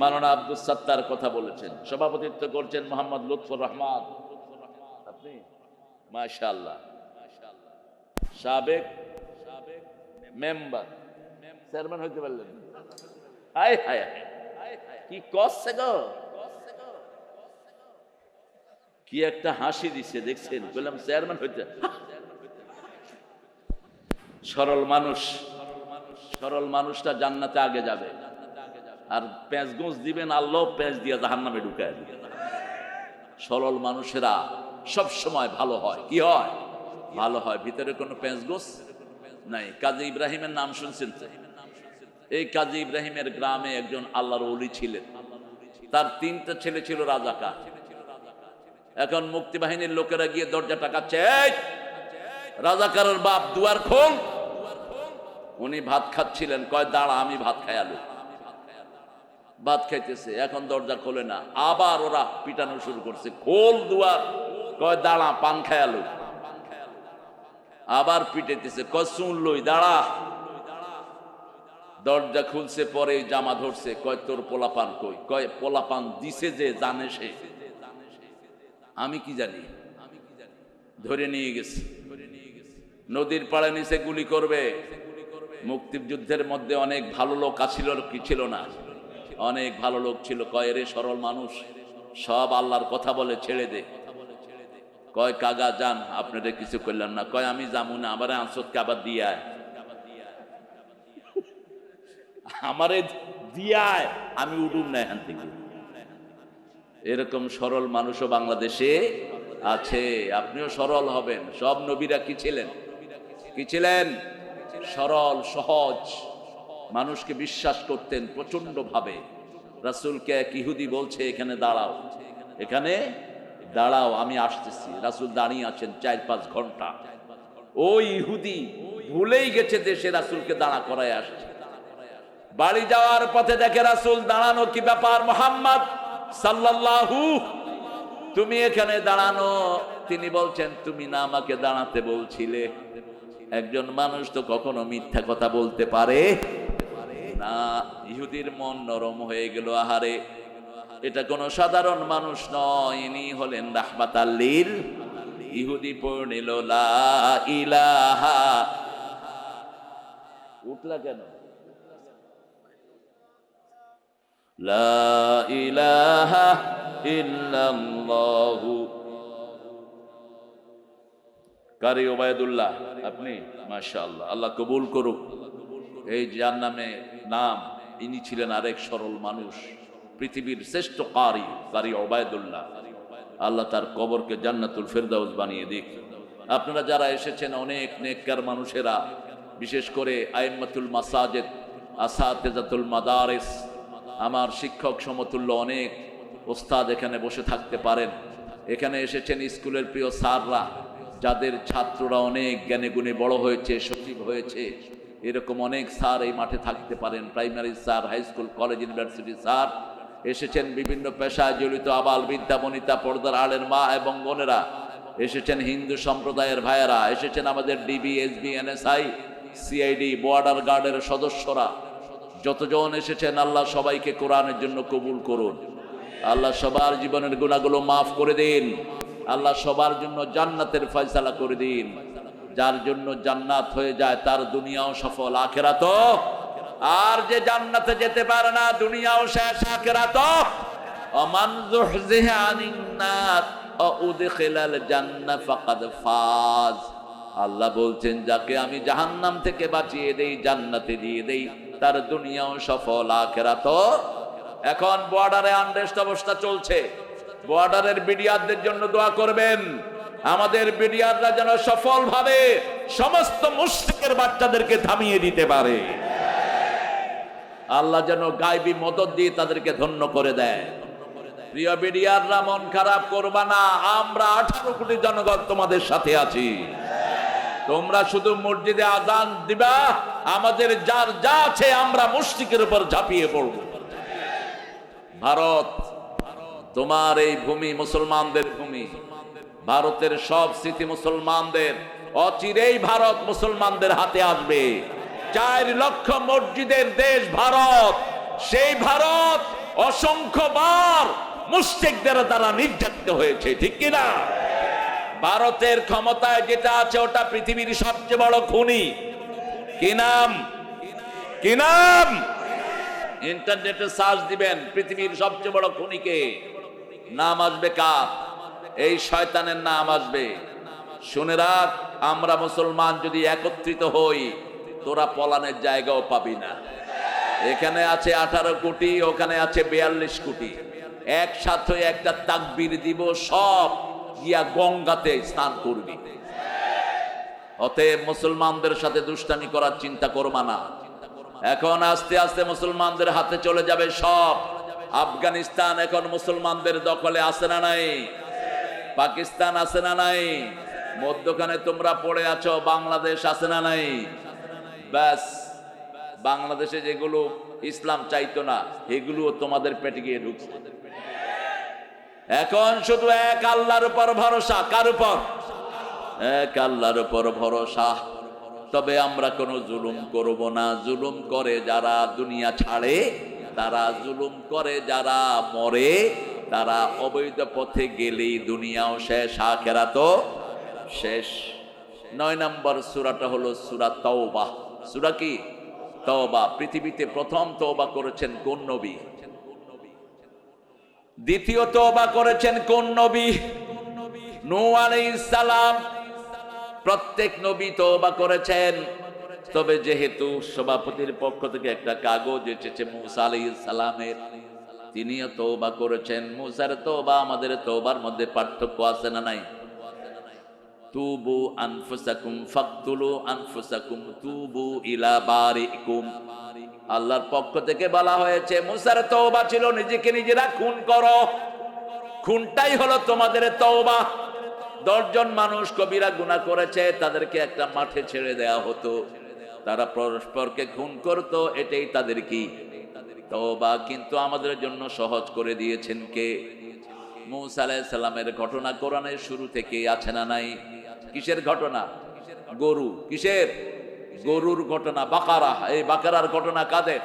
মাওলানা আব্দুস সাত্তার কথা বলেছেন, সভাপতিত্ব করছেন মোহাম্মদ লুৎফর রহমান। আপনি মাশাআল্লাহ সাবেক মেম্বার, চেয়ারম্যান হইতে পারলেন। হায় হায় কি কষ্ট গো, কি একটা হাসি দিচ্ছে দেখছেন? বললাম চেয়ারম্যান হইতে। সরল মানুষ, সরল মানুষটা জান্নাতে আগে যাবে। আর পেঁচ গোঁজ দিবেন, আল্লাহ পেঁচ দিয়ে জাহান্নামে ঢুকায় দিবে। সরল মানুষেরা সব সময় ভালো হয়। কি হয়? ভালো হয়, ভিতরে কোনো পেঁচ গোঁজ নাই। কাজী ইব্রাহিমের নাম শুনছেন তো? এই কাজী ইব্রাহিমের গ্রামে একজন আল্লাহর ওলি ছিলেন। তার 3টা ছেলে ছিল রাজাকার। এখন মুক্তিবাহিনীর লোকেরা গিয়ে দরজা টাকাচ্ছে, রাজাকারের বাপ দুয়ার খোল। উনি ভাত খাচ্ছিলেন, কয় দাঁড়া আমি ভাত খাই আলু। ভাত খাইতেছে, এখন দরজা খোলে না, আবার ওরা পিটানো শুরু করছে, খোল দুয়ার, কয় দাঁড়া পান খাই আলু। আবার পিটাইতেছে, কয় শুন লই দাঁড়া। দরজা খুলছে, পরে জামা ধরছে, কয় তোর পোলাপান কই? কয় পোলাপান দিছে যে জানে সে, আমি কি জানি। ধরে নিয়ে গেছে, নদীর পাড়ে নিচে গুলি করবে। মুক্তিযুদ্ধের মধ্যে অনেক ভালো লোক আছিল কি ছিল না? অনেক ভালো লোক ছিল। কয় রে সরল মানুষ, সব আল্লাহর কথা বলে, ছেড়ে দে। কয় কাগা যান, আপনাদের কিছু করলাম না। কয় আমি যাবো না, আমার আনসদকে আবার দিয়ে আমারে দিয়ায় আমি উডুম না এখান থেকে। এরকম সরল মানুষও বাংলাদেশে আছে। আপনিও সরল হবেন। সব নবীরা কি ছিলেন? কি ছিলেন? সরল, সহজ, মানুষকে বিশ্বাস করতেন প্রচন্ড ভাবে। রাসূলকে এক ইহুদি বলছে, এখানে দাঁড়াও, এখানে দাঁড়াও, আমি আসতেছি। রাসূল দাঁড়িয়ে আছেন 4-5 ঘন্টা। ওই ইহুদি ভুলেই গেছে দেশে রাসূলকে দাঁড়া করায় আসছে। বাড়ি যাওয়ার পথে দেখে রাসূল দাঁড়ানো, কি ব্যাপার মুহাম্মদ সাল্লাল্লাহু, তুমি এখানে দাঁড়ানো? তিনি বলছেন, তুমি না আমাকে দাঁড়াতে বলছিলে? একজন মানুষ তো কখনো মিথ্যা কথা বলতে পারে না। ইহুদির মন নরম হয়ে গেল। আহারে, এটা কোনো সাধারণ মানুষ নয়, ইনি হলেন রাহমাতাল লিল। ইহুদি পড়ে নিল লা ইলাহা। উঠলা কেন? লা ইলাহা ইল্লাল্লাহু। কারি ওবায়দুল্লাহ, আপনি? মাশাআল্লাহ, আল্লাহ কবুল করুক। এই যার নামে নাম, ইনি ছিলেন আরেক সরল মানুষ, পৃথিবীর শ্রেষ্ঠ কারি, কারি ওবায়দুল্লাহ। আল্লাহ তার কবরকে জান্নাতুল ফেরদাউস বানিয়ে দিক। আপনারা যারা এসেছেন, অনেক নেককার মানুষেরা, বিশেষ করে আইম্মাতুল মাসাজিদ, আসাতিজাতুল মাদারিস, আমার শিক্ষক সমতুল্য অনেক ওস্তাদ এখানে বসে থাকতে পারেন। এখানে এসেছেন স্কুলের প্রিয় স্যাররা, যাদের ছাত্ররা অনেক জ্ঞানে গুণে বড় হয়েছে, সচিব হয়েছে। এরকম অনেক স্যার এই মাঠে থাকতে পারেন, primary sir, high school, college, university sir এসেছেন। বিভিন্ন পেশায় জড়িত আবাল বৃদ্ধা বনিতা, পর্দার আড়ের মা এবং বোনেরা এসেছেন, হিন্দু সম্প্রদায়ের ভাইয়েরা এসেছেন, আমাদের DB, SB, NSI, CID, border গার্ডের সদস্যরা, যতজন এসেছেন, আল্লাহ সবাইকে কোরআনের জন্য কবুল করুন। আল্লাহ সবার জীবনের গুনাহগুলো মাফ করে দিন। আল্লাহ সবার জন্য জান্নাতের ফয়সালা করে দিন। যার জন্য জান্নাত হয়ে যায়, তার দুনিয়াও সফল, আখিরাতও। আর যে জান্নাতে যেতে পারে না, দুনিয়াও শেষ, আখিরাতও। ওমান যুহজিহা আনিন নার ওয়া উদখিলাল জান্নাহ ফাকাদ ফাজ। আল্লাহ বলছেন, যাকে আমি জাহান্নাম থেকে বাঁচিয়ে দেই, জান্নাতে দিয়ে দেই, তার দুনিয়াও সফল, আখিরাতও। এখন বর্ডারে আনরেস্ট অবস্থা চলছে। বর্ডারের বিডিআরদের জন্য দোয়া করবেন। আমাদের বিডিআররা যেন সফলভাবে সমস্ত মুশরিকের বাচ্চাদেরকে থামিয়ে দিতে পারে। আল্লাহ যেন গায়বী মদদ দিয়ে তাদেরকে ধন্য করে দেয়। প্রিয় বিডিআররা, মন খারাপ করবা না। আমরা 18 কোটি জনগণ তোমাদের সাথে আছি। তোমরা শুধু মসজিদে আযান দিবা, আমাদের যার যা আছে আমরা মুশরিকের উপর ঝাঁপিয়ে পড়ব। ভারত তোমার এই ভূমি, মুসলমানদের ভূমি। ভারতের সব স্মৃতি মুসলমানদের। অচিরেই ভারত মুসলমানদের হাতে আসবে। 4 লক্ষ মসজিদের দেশ ভারত। সেই ভারত অসংখ্যবার মুশরিকদের দ্বারা নির্যাতিত হয়েছে, ঠিক কিনা? ভারতের ক্ষমতায় যেটা আছে, ওটা পৃথিবীর সবচেয়ে বড় খুনি। কি নাম? কি নাম? ইন্টারনেটে সার্চ দিবেন, পৃথিবীর সবচেয়ে বড় খুনিকে। নাম আসবে কার? এই শয়তানের নাম আসবে। শুনে রাখ, আমরা মুসলমান যদি একত্রিত হই, তোরা পলানের জায়গাও পাবি না। এখানে আছে 18 কোটি, ওখানে আছে 42 কোটি। একসাথে একটা তাকবীর দিব, সব গিয়া গঙ্গাতে স্নান করবি। অতএব মুসলমানদের সাথে দুষ্টামি করার চিন্তা করবা না। এখন আস্তে আস্তে মুসলমানদের হাতে চলে যাবে সব। আফগানিস্তান এখন মুসলমানদের দখলে আছে না নাই? পাকিস্তান আছে না নাই? মধ্যখানে তোমরা পড়ে আছো, বাংলাদেশ আছে না নাই? ব্যাস, বাংলাদেশে যেগুলো ইসলাম চাইতো না এগুলোও তোমাদের পেটে গিয়ে ঢুকছে। এখন শুধু এক আল্লাহর উপর ভরসা। কার উপর? এক আল্লাহর উপর ভরসা। তবে আমরা কোনো জুলুম করব না। জুলুম করে যারা দুনিয়া ছাড়ে, তারা জুলুম করে যারা মরে, তারা অবৈধ পথে গেলেই দুনিয়াও শেষ, আখিরাতও শেষ। 9 নম্বর সূরাটা হলো সূরা তাওবা। সূরা কি? তাওবা। পৃথিবীতে প্রথম তওবা করেছেন কোন নবী? দ্বিতীয় তওবা করেছেন কোন নবী? নূহ আলাইহিস সালাম। প্রত্যেক নবী তওবা করেছেন। তবে যেহেতু সভাপতির পক্ষ থেকে একটা কাগজ এসেছে মুসা আলাইহিস সালামের, তিনিও তওবা করেছেন। মুসার তওবা আমাদের তওবার মধ্যে পার্থক্য আছে না নাই? তুবু আনফুসাকুম ফাকতুলু আনফুসাকুম তুবু ইলা বারিকুম। আল্লাহর পক্ষ থেকে বলা হয়েছে মুসার তওবা ছিল নিজেকে নিজেরা খুন করো। খুনটাই হলো তোমাদের তওবা। 10 জন মানুষ কবিরা গুনাহ করেছে, তাদেরকে একটা মাঠে ছেড়ে দেয়া হতো, তারা পরস্পরকে খুন করত, এটাই তাদের কি? তওবা। কিন্তু আমাদের জন্য সহজ করে দিয়েছেন কে? মুসা আলাইহিস সালামের ঘটনা কোরআনের শুরু থেকেই আছে না নাই? কিসের ঘটনা? গরু। কিসের? গরুর ঘটনা। বাকারা। এই বাকারার ঘটনা কাদের?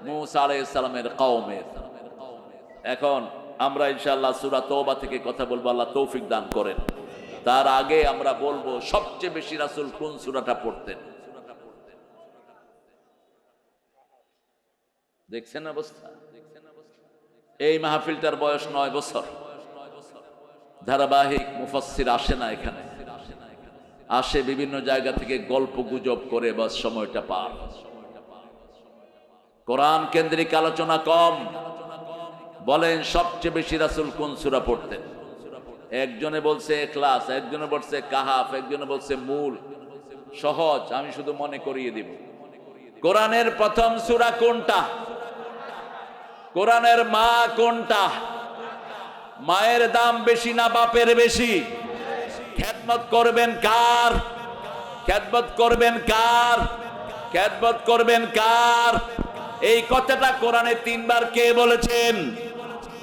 মুসা আলাইহিস সালামের কওমের। এখন আমরা ইনশাআল্লাহ সূরা তাওবা থেকে কথা বলবো, আল্লাহ তৌফিক দান করেন। তার আগে আমরা বলবো সবচেয়ে বেশি রাসূল কোন সূরাটা পড়তেন? দেখছেন অবস্থা? এই মাহফিলটার বয়স 9 বছর। ধারাবাহিক মুফাসসির আসে না এখানে, আসে বিভিন্ন জায়গা থেকে গল্প গুজব করে বাস সময়টা পার। কোরআন কেন্দ্রিক আলোচনা কম। বলেন সবচেয়ে বেশি রাসূল কোন সূরা পড়তেন? একজনে বলছে ইখলাস, একজনে বলছে কাহাফ, একজনে বলছে মূল। সহজ, আমি শুধু মনে করিয়ে দিব। কোরআনের প্রথম সূরা কোনটা? কোরআনের মা কোনটা? মায়ের দাম বেশি না বাপের বেশি? খেদমত করবেন কার? খেদমত করবেন কার? খেদমত করবেন কার? এই কথাটা কোরআনে 3 বার কে বলেছেন?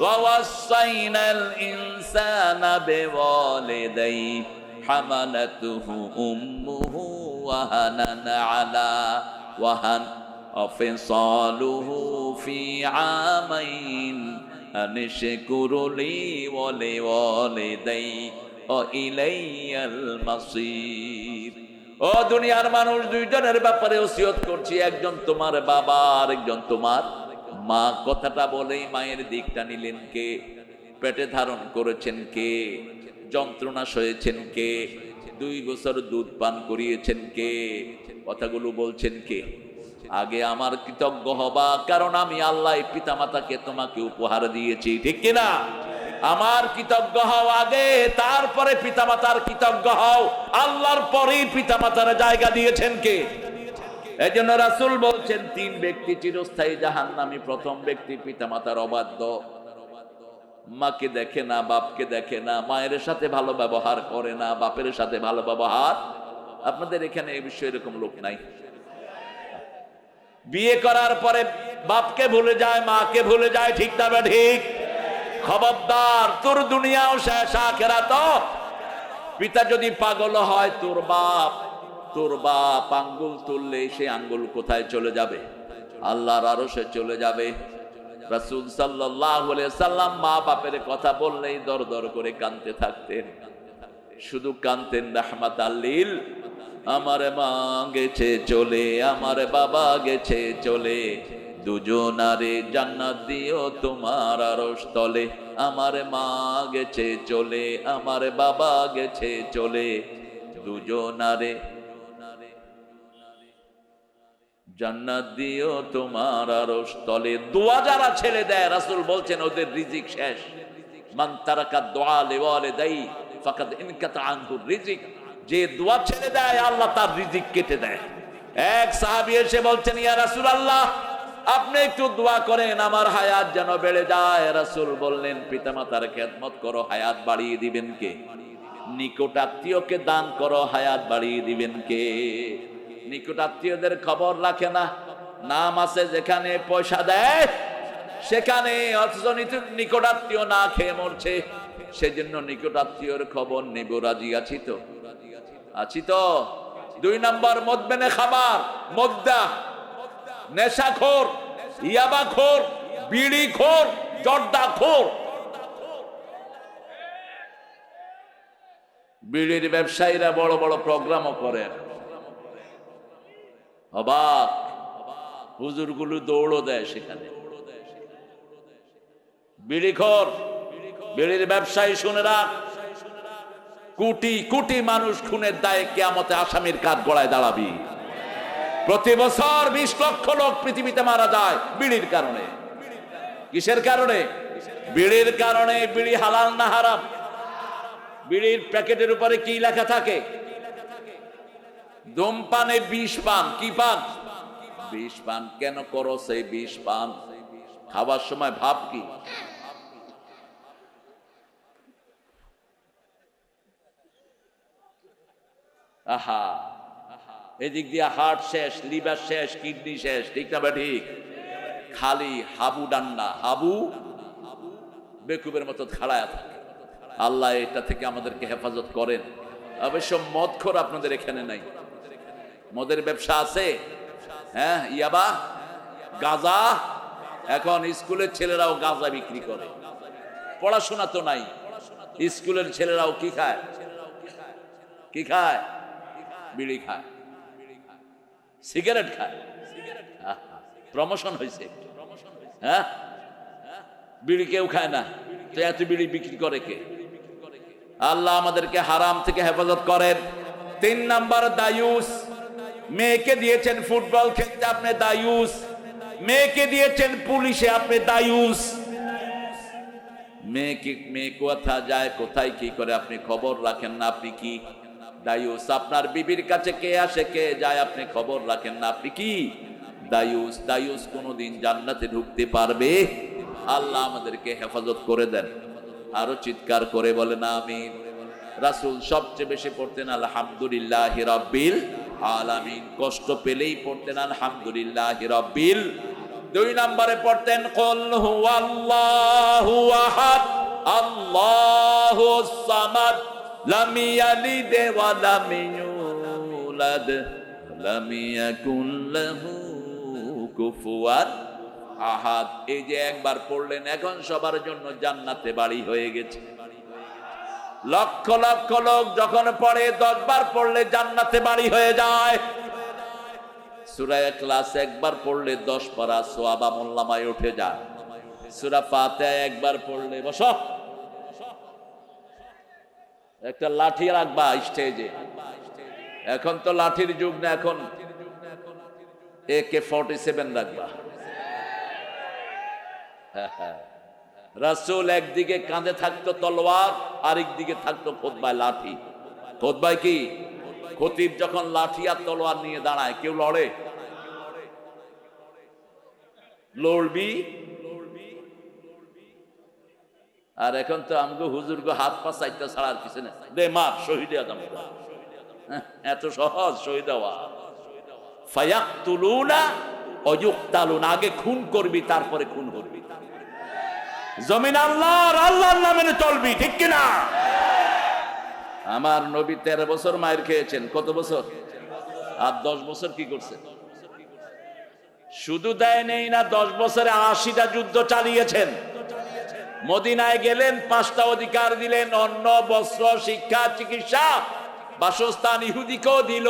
ওয়াসাইনাল ইনসানা বিওয়ালিদাইহি হামালাতুহু উম্মুহু ওয়াহানান আলা ওয়াহান আফিসালুহু ফি আমাইন আনশকুরুলি ওয়ালিদাইহি ও ইলাইয়াল মাসির। ও দুনিয়ার মানুষ, 2 জনের ব্যাপারে ওসিয়ত করছি। একজন তোমার বাবা, আরেকজন তোমার মা। কথাটা বলেই মায়ের দিকটা নিলেন কে? পেটে ধারণ করেছেন কে? যন্ত্রণা সয়েছেন কে? 2 বছর দুধ পান করিয়েছেন কে? কথাগুলো বলছেন কে? আগে আমার কৃতজ্ঞ হবা, কারণ আমি আল্লাহ পিতামাতাকে তোমাকে উপহার দিয়েছি, ঠিক কিনা? আমার কৃতজ্ঞ হও আগে, তারপরে পিতামাতার কৃতজ্ঞ হও। আল্লাহর পরেই পিতামাতার জায়গা দিয়েছেন কে? এজন্য রাসূল বলছেন 3 ব্যক্তি চিরস্থায়ী জাহান্নামী। প্রথম ব্যক্তি পিতামাতার অবাধ্য, মাকে দেখে না, বাপকে দেখে না, মায়ের সাথে ভালো ব্যবহার করে না, বাপের সাথে ভালো ব্যবহার। আপনাদের এখানে এই বিষয়ে এরকম লোক নাই? বিয়ে করার পরে বাপকে ভুলে যায়, মাকে ভুলে যায়, ঠিক না বা ঠিক? খবরদার, তোর দুনিয়াও শেষ, আখিরাতও। পিতা যদি পাগল হয়, তোর বাপ আঙ্গুল তুললে সে আঙ্গুল কোথায় চলে যাবে? আল্লাহর আরশে চলে যাবে। রাসূল সাল্লাল্লাহু আলাইহি সাল্লাম মা বাপের কথা বললেই দর দর করে কাঁদতে থাকতেন। শুধু কাঁদতেন রাহমাতাল লিল। আমার মা গেছে চলে, আমার বাবা গেছে চলে, দুজনারে জান্নাত দিও তোমার আরশ তলে। আমার মা গেছে চলে, আমার বাবা গেছে চলে, দুজনারে জান্নাত দিও তোমার আরশ তলে। দোয়া যারা ছেড়ে দেয়, রাসূল বলছেন ওদের রিজিক শেষ। মান তারাকা দুআ লিওয়ালিদাইহি ফাকাদ ইনকাতা আনহু রিজিক। যে দোয়া ছেড়ে দেয়, আল্লাহ তার রিজিক কেটে দেয়। এক সাহাবী এসে বলছেন, ইয়া রাসূলুল্লাহ, আপনি একটু দোয়া করেন আমার হায়াত যেন বেড়ে যায়। রাসূল বললেন, পিতামাতার খেদমত করো, হায়াত বাড়িয়ে দিবেন কে? নিকটাত্মীয়কে দান করো, হায়াত বাড়িয়ে দিবেন কে? নিকটাত্মীয়দের খবর রাখে না। নাম আছে যেখানে, পয়সা দেয় সেখানে, অথচ নিকটাত্মীয় না খেয়ে মরছে। সেজন্য নিকটাত্মীয়র খবর নেব। রাজি আছি তো? আছি তো? 2 নম্বর মদবেনে খাবার, মদ্দা, নেশাখোর, ইয়াবাখোর, বিড়িখোর, জর্দাখোর। বিড়ির ব্যবসায়ীরা বড় বড় প্রোগ্রামও করে। অবাক, হুজুরগুলো দৌড়ও দেয় সেখানে। বিড়িখোর, বিড়ির ব্যবসায়ী, শুনে রাখ, কোটি কোটি মানুষ খুনের দায়ে কিয়ামতে আসামির কাঠ গড়ায় দাঁড়াবি। প্রতি বছর 20 লক্ষ লোক পৃথিবীতে মারা যায় বিড়ির কারণে। কিসের কারণে? বিড়ির কারণে। বিড়ি হালাল না হারাম? বিড়ির প্যাকেটের উপরে কি লেখা থাকে? ধূমপানে 20 পান। কি পান? 20 পান। কেন করো সেই 20 পান? খাবার সময় ভাব কি? আহা, এদিক দিয়ে হার্ট শেষ, লিভার শেষ, কিডনি শেষ, ঠিক না? ঠিক। খালি হাবু ডান্না, হাবু বেকুবের মতো খাড়ায় থাকে। আল্লাহ এটা থেকে আমাদেরকে হেফাজত করেন। অবশ্য মদখোর আপনাদের এখানে নাই। মদের ব্যবসা আছে, হ্যাঁ, ইয়াবা, গাঁজা। এখন স্কুলের ছেলেরাও গাঁজা বিক্রি করে। পড়াশোনা তো নাই, স্কুলের ছেলেরাও কি খায়? কি খায়? বিড়ি খায়, সিগারেট খায়। প্রমোশন হয়েছে, হ্যাঁ? বিড়ি কেউ খায় না, তো এত বিড়ি বিক্রি করে কে? আল্লাহ আমাদেরকে হারাম থেকে হেফাজত করেন। 3 নাম্বার দায়ুস। মেয়েকে দিয়েছেন ফুটবল খেলতে, আপনি দায়ুস। মেয়েকে দিয়েছেন পুলিশে, আপনি দায়ুস। মেয়ে কোথা যায়, কোথায় কি করে আপনি খবর রাখেন না, আপনি কি দায়ুস? আপনার বিবির কাছে কে আসে কে যায় আপনি খবর রাখেন না, আপনি কি দায়ুস? দায়ুস কোনোদিন জান্নাতে ঢুকতে পারবে? আল্লাহ আমাদেরকে হেফাজত করে দেন। আরো চিৎকার করে বলেন আমিন। রাসূল সবচেয়ে বেশি পড়তেন আলহামদুলিল্লাহি রাব্বিল আলামিন। কষ্ট পেলেই পড়তেন আলহামদুলিল্লাহি রাব্বিল। 2 নম্বরে পড়তেন কুল হুয়াল্লাহু আহাদ আল্লাহুস সামাদ লাম ইয়ালিদ ওয়া লাম ইউলাদ লাম ইয়াকুন লাহু কুফুয়ান আহাদ। এই যে একবার পড়লেন, এখন সবার জন্য জান্নাতে বাড়ি হয়ে গেছে। লক্ষ লক্ষ লোক যখন পড়ে, 10 বার পড়লে জান্নাতে বাড়ি হয়ে যায়। সূরা ইখলাস একবার পড়লে 10 পারা সওয়াব আমলনামায় উঠে যায়। সূরা ফাতিহা একবার পড়লে, বসো, একটা লাঠি রাখবা স্টেজে। এখন তো লাঠির যুগ না, এখন AK-47 রাখবা। রাসূল একদিকে কাঁধে থাকতো তলোয়ার, আরেক দিকে থাকতো খুতবায় লাঠি। খুতবায় কি? খতিব যখন লাঠি আর তলোয়ার নিয়ে দাঁড়ায়, কেউ লড়ে? লড়বি? আর এখন তো আমগো হুজুরগো হাত পা চাইতে ছাড়া আর কিছু না, দে মার, শহীদ আদম। এত সহজ শহীদ হওয়া। ফায়াকতুলুনা ওয়া ইউকতালুনা। আগে খুন করবি, তারপরে খুন করবি। জমিন আল্লাহর, আল্লাহর নামে চলবি, ঠিক কি না? আমার নবী 13 বছর মায়ের খেয়েছেন। কত বছর? আর 10 বছর কি করছেন? শুধু দেয় নেই না, 10 বছরে 80টা যুদ্ধ চালিয়েছেন। মদিনায় গেলেন, 5টা অধিকার দিলেন: অন্ন, বস্ত্র, শিক্ষা, চিকিৎসা, বাসস্থান। ইহুদিকেও দিল,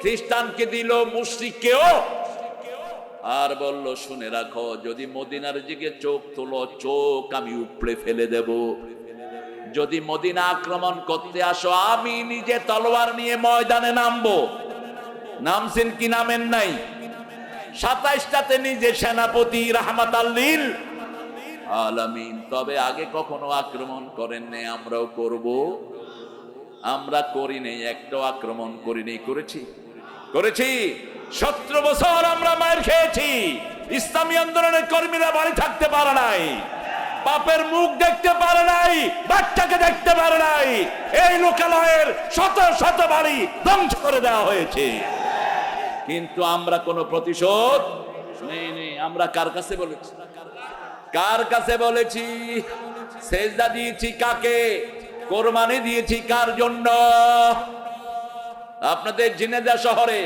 খ্রিস্টানকে দিল, মুশরিককেও। আর বলল, শুনে রাখো, যদি মদিনার দিকে চোখ তোলো, চোখ আমি উপড়ে ফেলে দেব। যদি মদিনা আক্রমণ করতে আসো, আমি নিজে তলোয়ার নিয়ে ময়দানে নামবো। নামছেন কি নামেন নাই? 27টাতে নিজে সেনাপতি, রাহমাতাল লিল আলামিন। তবে আগে কখনো আক্রমণ করেন নাই, আমরাও করব। আমরা করি নেই, একটাও আক্রমণ করি নেই। করেছি? করেছি। 17 বছর আমরা মায়ের খেয়েছি। ইসলামী আন্দোলনের কর্মীরা বাড়ি থাকতে পারে নাই। বাপের মুখ দেখতে পারে নাই, বাচ্চাকে দেখতে পারে নাই। এই লোকালয়ের শত শত বাড়ি ধ্বংস করে দেওয়া হয়েছে, কিন্তু আমরা কোনো প্রতিশোধ নেই। আমরা কার কাছে বলেছি? কার কাছে বলেছি? সেজদা দিয়েছি কাকে? কোরবানি দিয়েছি কার জন্য? আপনাদের ঝিনেদা শহরে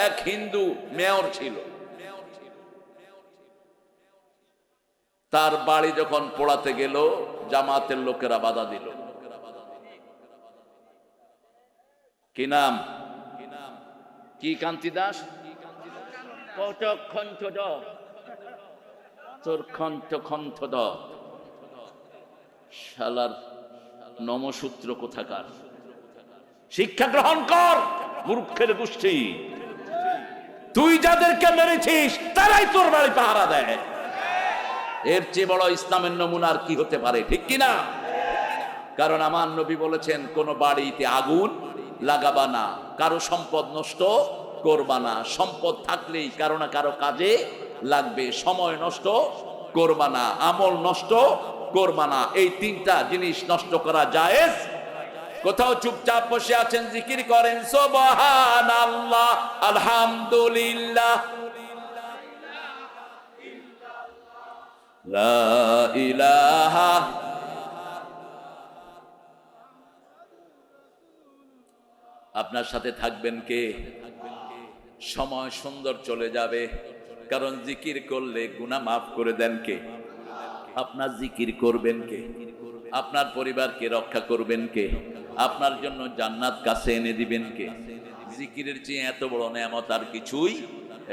এক হিন্দু মেয়র ছিল, তার বাড়ি যখন পোড়াতে গেল জামাতের লোকেরা বাধা দিল। কি নাম? কি কান্তি দাস? তোর খন্থ দ শালার নমসূত্র কোথাকার, শিক্ষা গ্রহণ কর মূর্খের গোষ্ঠী। তুই যাদেরকে মেরেছিস তারাই তোর বাড়ি পাহারা দেয়। এর চেয়ে বড় ইসলামের নমুনা আর কি হতে পারে, ঠিক কিনা? কারণ আমার নবী বলেছেন, কোন বাড়িতে আগুন লাগাবা না, কারো সম্পদ নষ্ট করবা না। সম্পদ থাকলেই কারো না কারো কাজে লাগবে। সময় নষ্ট করবা না, আমল নষ্ট করবা না। এই তিনটা জিনিস নষ্ট করা জায়েজ। কোথাও চুপচাপ বসে আছেন, জিকির করেন সুবহানাল্লাহ, আলহামদুলিল্লাহ, লা ইলাহা। আপনার সাথে থাকবেন কে? সময় সুন্দর চলে যাবে, কারণ জিকির করলে গুনাহ মাফ করে দেন কে? আপনার জিকির করবেন কে? আপনার পরিবারকে রক্ষা করবেন কে? আপনার জন্য জান্নাত কাছে এনে দিবেন কে? জিকিরের চেয়ে এত বড় নেয়ামত আর কিছুই।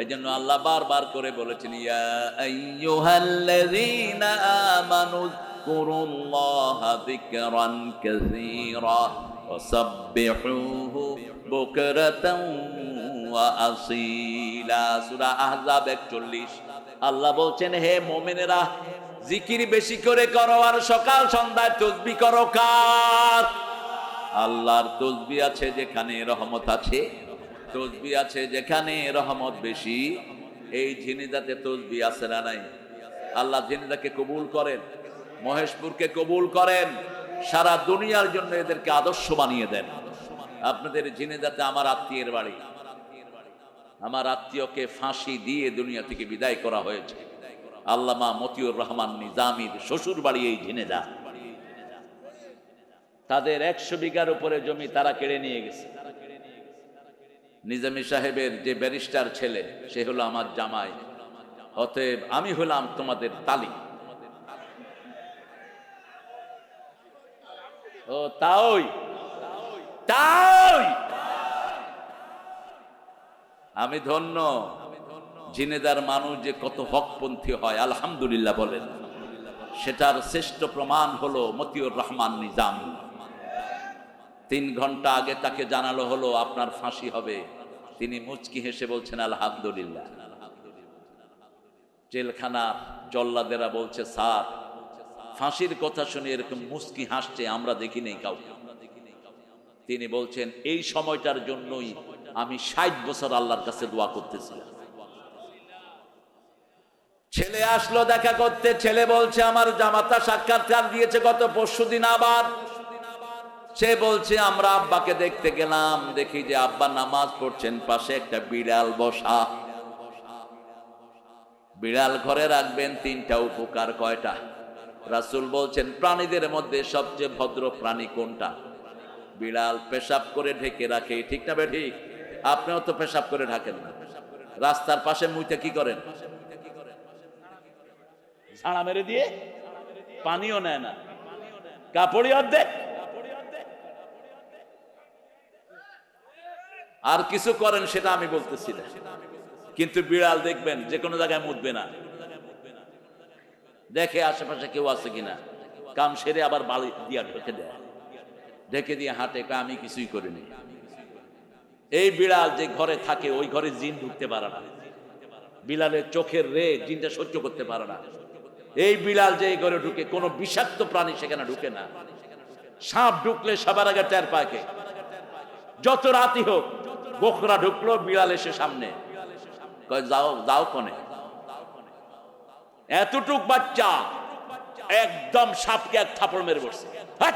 এই জন্য আল্লাহ বারবার করে বলেছেন, ইয়া আইয়ুহাল্লাযীনা আমানু যকুরুল্লাহা যিকরান কাসীরা ওয়াসাব্বিহুহু বুকরাতান ওয়া আসীলা। সূরা আহজাব 41। আল্লাহ বলছেন, হে মুমিনেরা, জিকির বেশি করে করো আর সকাল সন্ধ্যায় তাসবিহ করো। কার? আল্লাহর তাসবিহ আছে যেখানে রহমত আছে, তাসবিহ আছে যেখানে রহমত বেশি। এই ঝিনিদাতে তাসবিহ আছে না নাই? আল্লাহ ঝিনিদাকে কবুল করেন, মহেশপুরকে কবুল করেন, সারা দুনিয়ার জন্য এদেরকে আদর্শ বানিয়ে দেন। আপনাদের ঝিনিদাতে আমার আত্মীয়ের বাড়ি, আমার আত্মীয়কে ফাঁসি দিয়ে দুনিয়া থেকে বিদায় করা হয়েছে। আল্লামা মতিউর রহমান নিজামীর শ্বশুর বাড়ি এই ঝিনেদা। তাদের 100 বিঘার উপরে জমি তারা কেড়ে নিয়ে গেছে। নিজামী সাহেবের যে ব্যারিস্টার ছেলে, সে হলো আমার জামাই। অতএব আমি হলাম তোমাদের তালি। ও তাই তাই আমি ধন্য। ঝিনেদার মানুষ যে কত হকপন্থী হয় আলহামদুলিল্লাহ বলেন। সেটার শ্রেষ্ঠ প্রমাণ হলো মতিউর রহমান নিজামী। 3 ঘন্টা আগে তাকে জানালো হলো আপনার ফাঁসি হবে, তিনি মুচকি হেসে বলছেন আলহামদুলিল্লাহ। জেলখানার জল্লাদেরা বলছে, স্যার ফাঁসির কথা শুনে এরকম মুচকি হাসছে আমরা দেখি নেই কাউকে। তিনি বলছেন, এই সময়টার জন্যই আমি 60 বছর আল্লাহর কাছে দোয়া করতেছিলাম। ছেলে আসলো দেখা করতে, ছেলে বলছে আমার জামাতা সাক্ষাৎকার দিয়েছে গত পরশুদিন। আবার সে বলছে, আমরা আব্বাকে দেখতে গেলাম, দেখি যে আব্বা নামাজ পড়ছেন, পাশে একটা বিড়াল বসা। বিড়াল ঘরে রাখবেন 3টা উপকার। কয়টা? রাসূল বলছেন, প্রাণীদের মধ্যে সবচেয়ে ভদ্র প্রাণী কোনটা? বিড়াল। পেশাব করে ঢেকে রাখে, ঠিক না বে ঠিক? আপনিও তো পেশাব করে ঢাকেন না। রাস্তার পাশে মুইতে কি করেন? ছাড়া মেরে দিয়ে পানিও নেয় না, কাপড়ই অর্ধেক, আর কিছু করেন সেটা আমি বলতেছি না। কিন্তু বিড়াল দেখবেন যে কোনো জায়গায় মুতবে না, দেখে আশেপাশে কেউ আছে কিনা, কাম সেরে আবার বালি দিয়া ঢেকে দেয়, ঢেকে দিয়ে হাঁটে, আমি কিছুই করিনি। এই বিড়াল যে ঘরে থাকে ওই ঘরে জিন ঢুকতে পারে না। বিড়ালের চোখের রে জিনটা সহ্য করতে পারে না। এই বিড়াল যে এই ঘরে ঢুকে, কোনো বিষাক্ত প্রাণী সেখানে ঢুকে না। সাপ ঢুকলে সবার আগে টের পায় কে? যত রাতই হোক, বোকরা ঢুকলো, বিড়াল এসে সামনে কয় যাও যাও কোনে। এতটুক বাচ্চা একদম সাপকে এক থাপড় মেরে বসছে। হাট!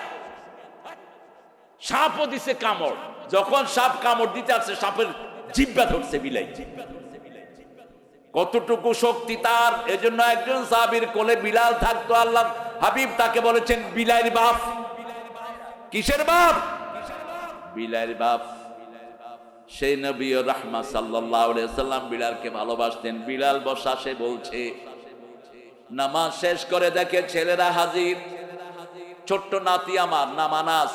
সাপও দিছে কামড়। যখন সাপ কামড় দিতে আসছে, সাপের জিহ্বা ধরছে বিলাই। কতটুকু শক্তি তার! এজন্য একজন সাহাবীর কোলে বিলাল থাকতো, আল্লাহ হাবিব তাকে বলেছেন বিলাইয়ের বাপ। কিসের বাপ? বিলাইয়ের বাপ। সেই নবী রাহমাত সাল্লাল্লাহু আলাইহি সাল্লাম বিলালকে ভালোবাসতেন। বিলাল বসা, সে বলছে, নামাজ শেষ করে দেখে ছেলেরা হাজির। ছোট্ট নাতি আমার নাম আনাস,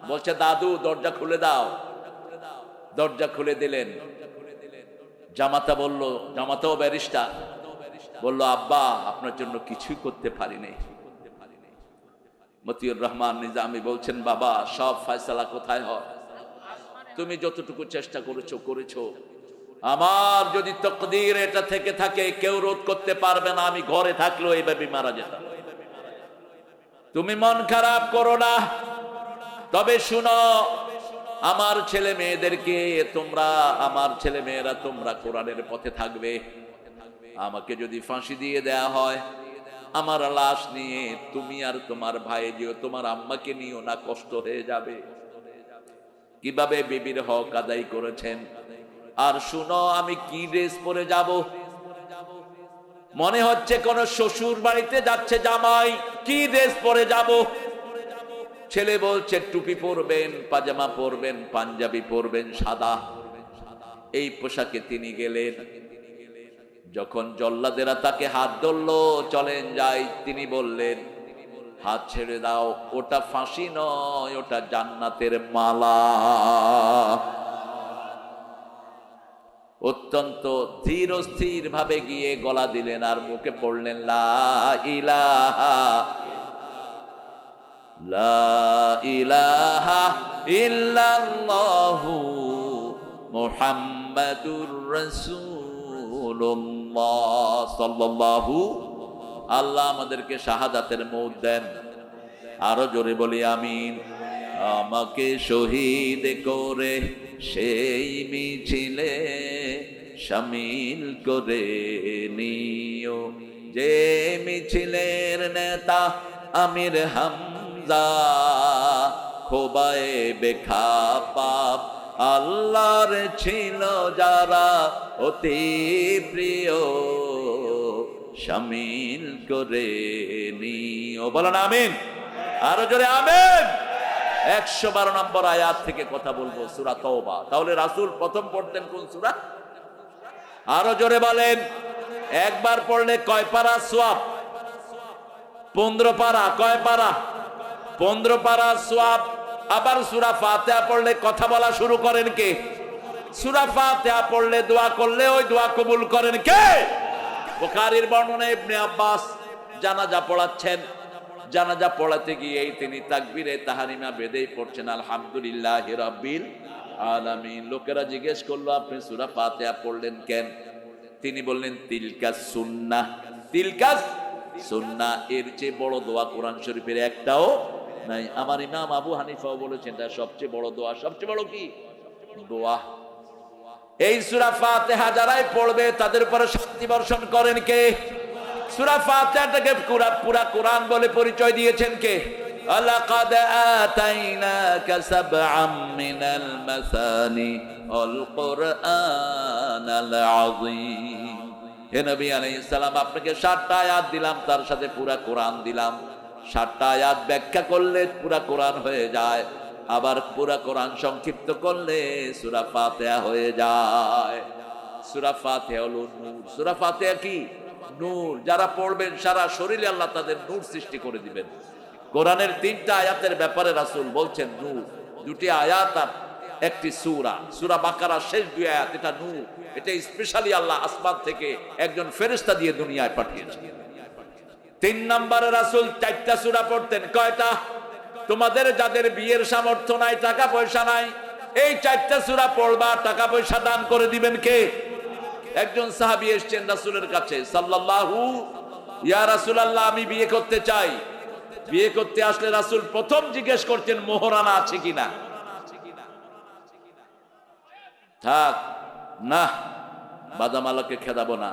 বলছে দাদু দরজা খুলে দাও। দরজা খুলে দিলেন। জামাতা বলল, জামাতাও ব্যারিস্টার, বলল আব্বা আপনার জন্য কিছুই করতে পারি নাই। মতিউর রহমান নিজামী বলছেন, বাবা সব ফয়সালা কোথায় হয়? তুমি যতটুকু চেষ্টা করেছো। আমার যদি তকদির এটা থেকে থাকে, কেউ রোধ করতে পারবে না। আমি ঘরে থাকলেও এইভাবে মারা যেতাম। তুমি মন খারাপ করো না। তবে শুনো, আমার ছেলে মেয়েদেরকে তোমরা, আমার ছেলে মেয়েরা তোমরা কোরআনের পথে থাকবে। আমাকে যদি ফাঁসি দিয়ে দেয়া হয়, আমার লাশ নিয়ে তুমি আর তোমার ভাই যেও, তোমার আম্মাকে নিও না, কষ্ট হয়ে যাবে। কিভাবে বিবির হক আদায় করেছেন। আর শুনো, আমি কি ড্রেস পরে যাব? মনে হচ্ছে কোন শ্বশুর বাড়িতে যাচ্ছে জামাই, কি ড্রেস পরে যাব? ছেলে বলছে টুপি পরবেন, পাজামা পরবেন, পাঞ্জাবি পরবেন সাদা। এই পোশাকে তিনি গেলেন। যখন জল্লাদেরা তাকে হাত ধরলো, চলেন যাই, তিনি বললেন হাত ছেড়ে দাও, ওটা ফাঁসি নয়, ওটা জান্নাতের মালা। অত্যন্ত ধীর স্থির ভাবে গিয়ে গলা দিলেন আর মুখে পড়লেন লা ইলাহা ইল্লাল্লাহু মুহাম্মাদুর রাসূলুল্লাহ সাল্লাল্লাহু। আল্লাহ আমাদেরকে শাহাদাতের মওত দেন। আরো জোরে বলি আমিন। আমাকে শহীদ করে সেই মিছিলে শামিল করে নিও, যে মিছিলের নেতা আমির হামজা, খোবায়ে বেখাপাপ আল্লাহর ছিল যারা অতি প্রিয়, শামিল করে নিও। বলেন আমিন। আরো জোরে আমিন। 112 নম্বর আয়াত থেকে কথা বলবো, সূরা তাওবা। তাহলে রাসূল প্রথম পড়তেন কোন সূরা? আরো জোরে বলেন। একবার পড়লে কয় পারা সওয়াব? 15 পারা। কয় পারা? 15 পারা সওয়াব। আবার সূরা ফাতিহা পড়লে কথা বলা শুরু করেন কে? সূরা ফাতিহা পড়লে দোয়া করলে ওই দোয়া কবুল করেন কে? বুখারীর বর্ণনা, ইবনে আব্বাস জানাজা পড়াচ্ছেন। জানাজা পড়াতে গিয়ে তিনি তাকবীরে তাহরিমা বেদেই পড়ছেন আলহামদুলিল্লাহি রাব্বিল আলামিন। লোকেরা জিজ্ঞেস করলো, আপনি সূরা ফাতিহা পড়লেন কেন? তিনি বললেন তিলকাস সুন্নাহ। তিলকাস সুন্নাহ, এর চেয়ে বড় দোয়া কোরআন শরীফের একটাও নাই। আমার ইমাম আবু হানিফাও বলেছেন এটা সবচেয়ে বড় দোয়া। সবচেয়ে বড় কি দোয়া? এই সূরা ফাতিহা যারাই পড়বে তাদের উপরে শান্তি বর্ষণ করেন কে? সূরা ফাতিহাটাকে পুরা কোরআন বলে পরিচয় দিয়েছেন কে? লাকাদ আতাইনাকা সাবআম মিনাল মাসানি আল কুরআনাল আযীম। হে নবী আলাইহিস সালাম, আপনাকে 7টা আয়াত দিলাম, তার সাথে পুরা কোরআন দিলাম। 7টা আয়াত ব্যাখ্যা করলে পুরা কোরআন হয়ে যায়, আবার পুরা কোরআন সংক্ষিপ্ত করলে সূরা ফাতিহা হয়ে যায়। সূরা ফাতিহা হলো নূর। সূরা ফাতিহা কি? নূর। যারা পড়বেন সারা শরীরে আল্লাহ তাদের নূর সৃষ্টি করে দিবেন। কোরআনের 3টা আয়াতের ব্যাপারে রাসূল বলছেন নূর। 2টি আয়াত আর একটি সূরা। সূরা বাকারার শেষ 2 আয়াত, এটা নূর। এটা স্পেশালি আল্লাহ আসমান থেকে একজন ফেরেশতা দিয়ে দুনিয়ায় পাঠিয়েছেন। 3 নম্বরে রাসূল 4টা সূরা পড়তেন। কয়টা? তোমাদের যাদের বিয়ের সামর্থ্য নাই, টাকা পয়সা নাই, এই 4টা সূরা পড়বা, টাকা পয়সা দান করে দিবেন কে? একজন সাহাবী এসেছেন রাসূলের কাছে, সাল্লাল্লাহু, ইয়া রাসূলুল্লাহ আমি বিয়ে করতে চাই। বিয়ে করতে আসলে রাসূল প্রথম জিজ্ঞেস করতেন মোহরানা আছে কিনা। থাক না, বাদাম আলোকে খেদাবো না,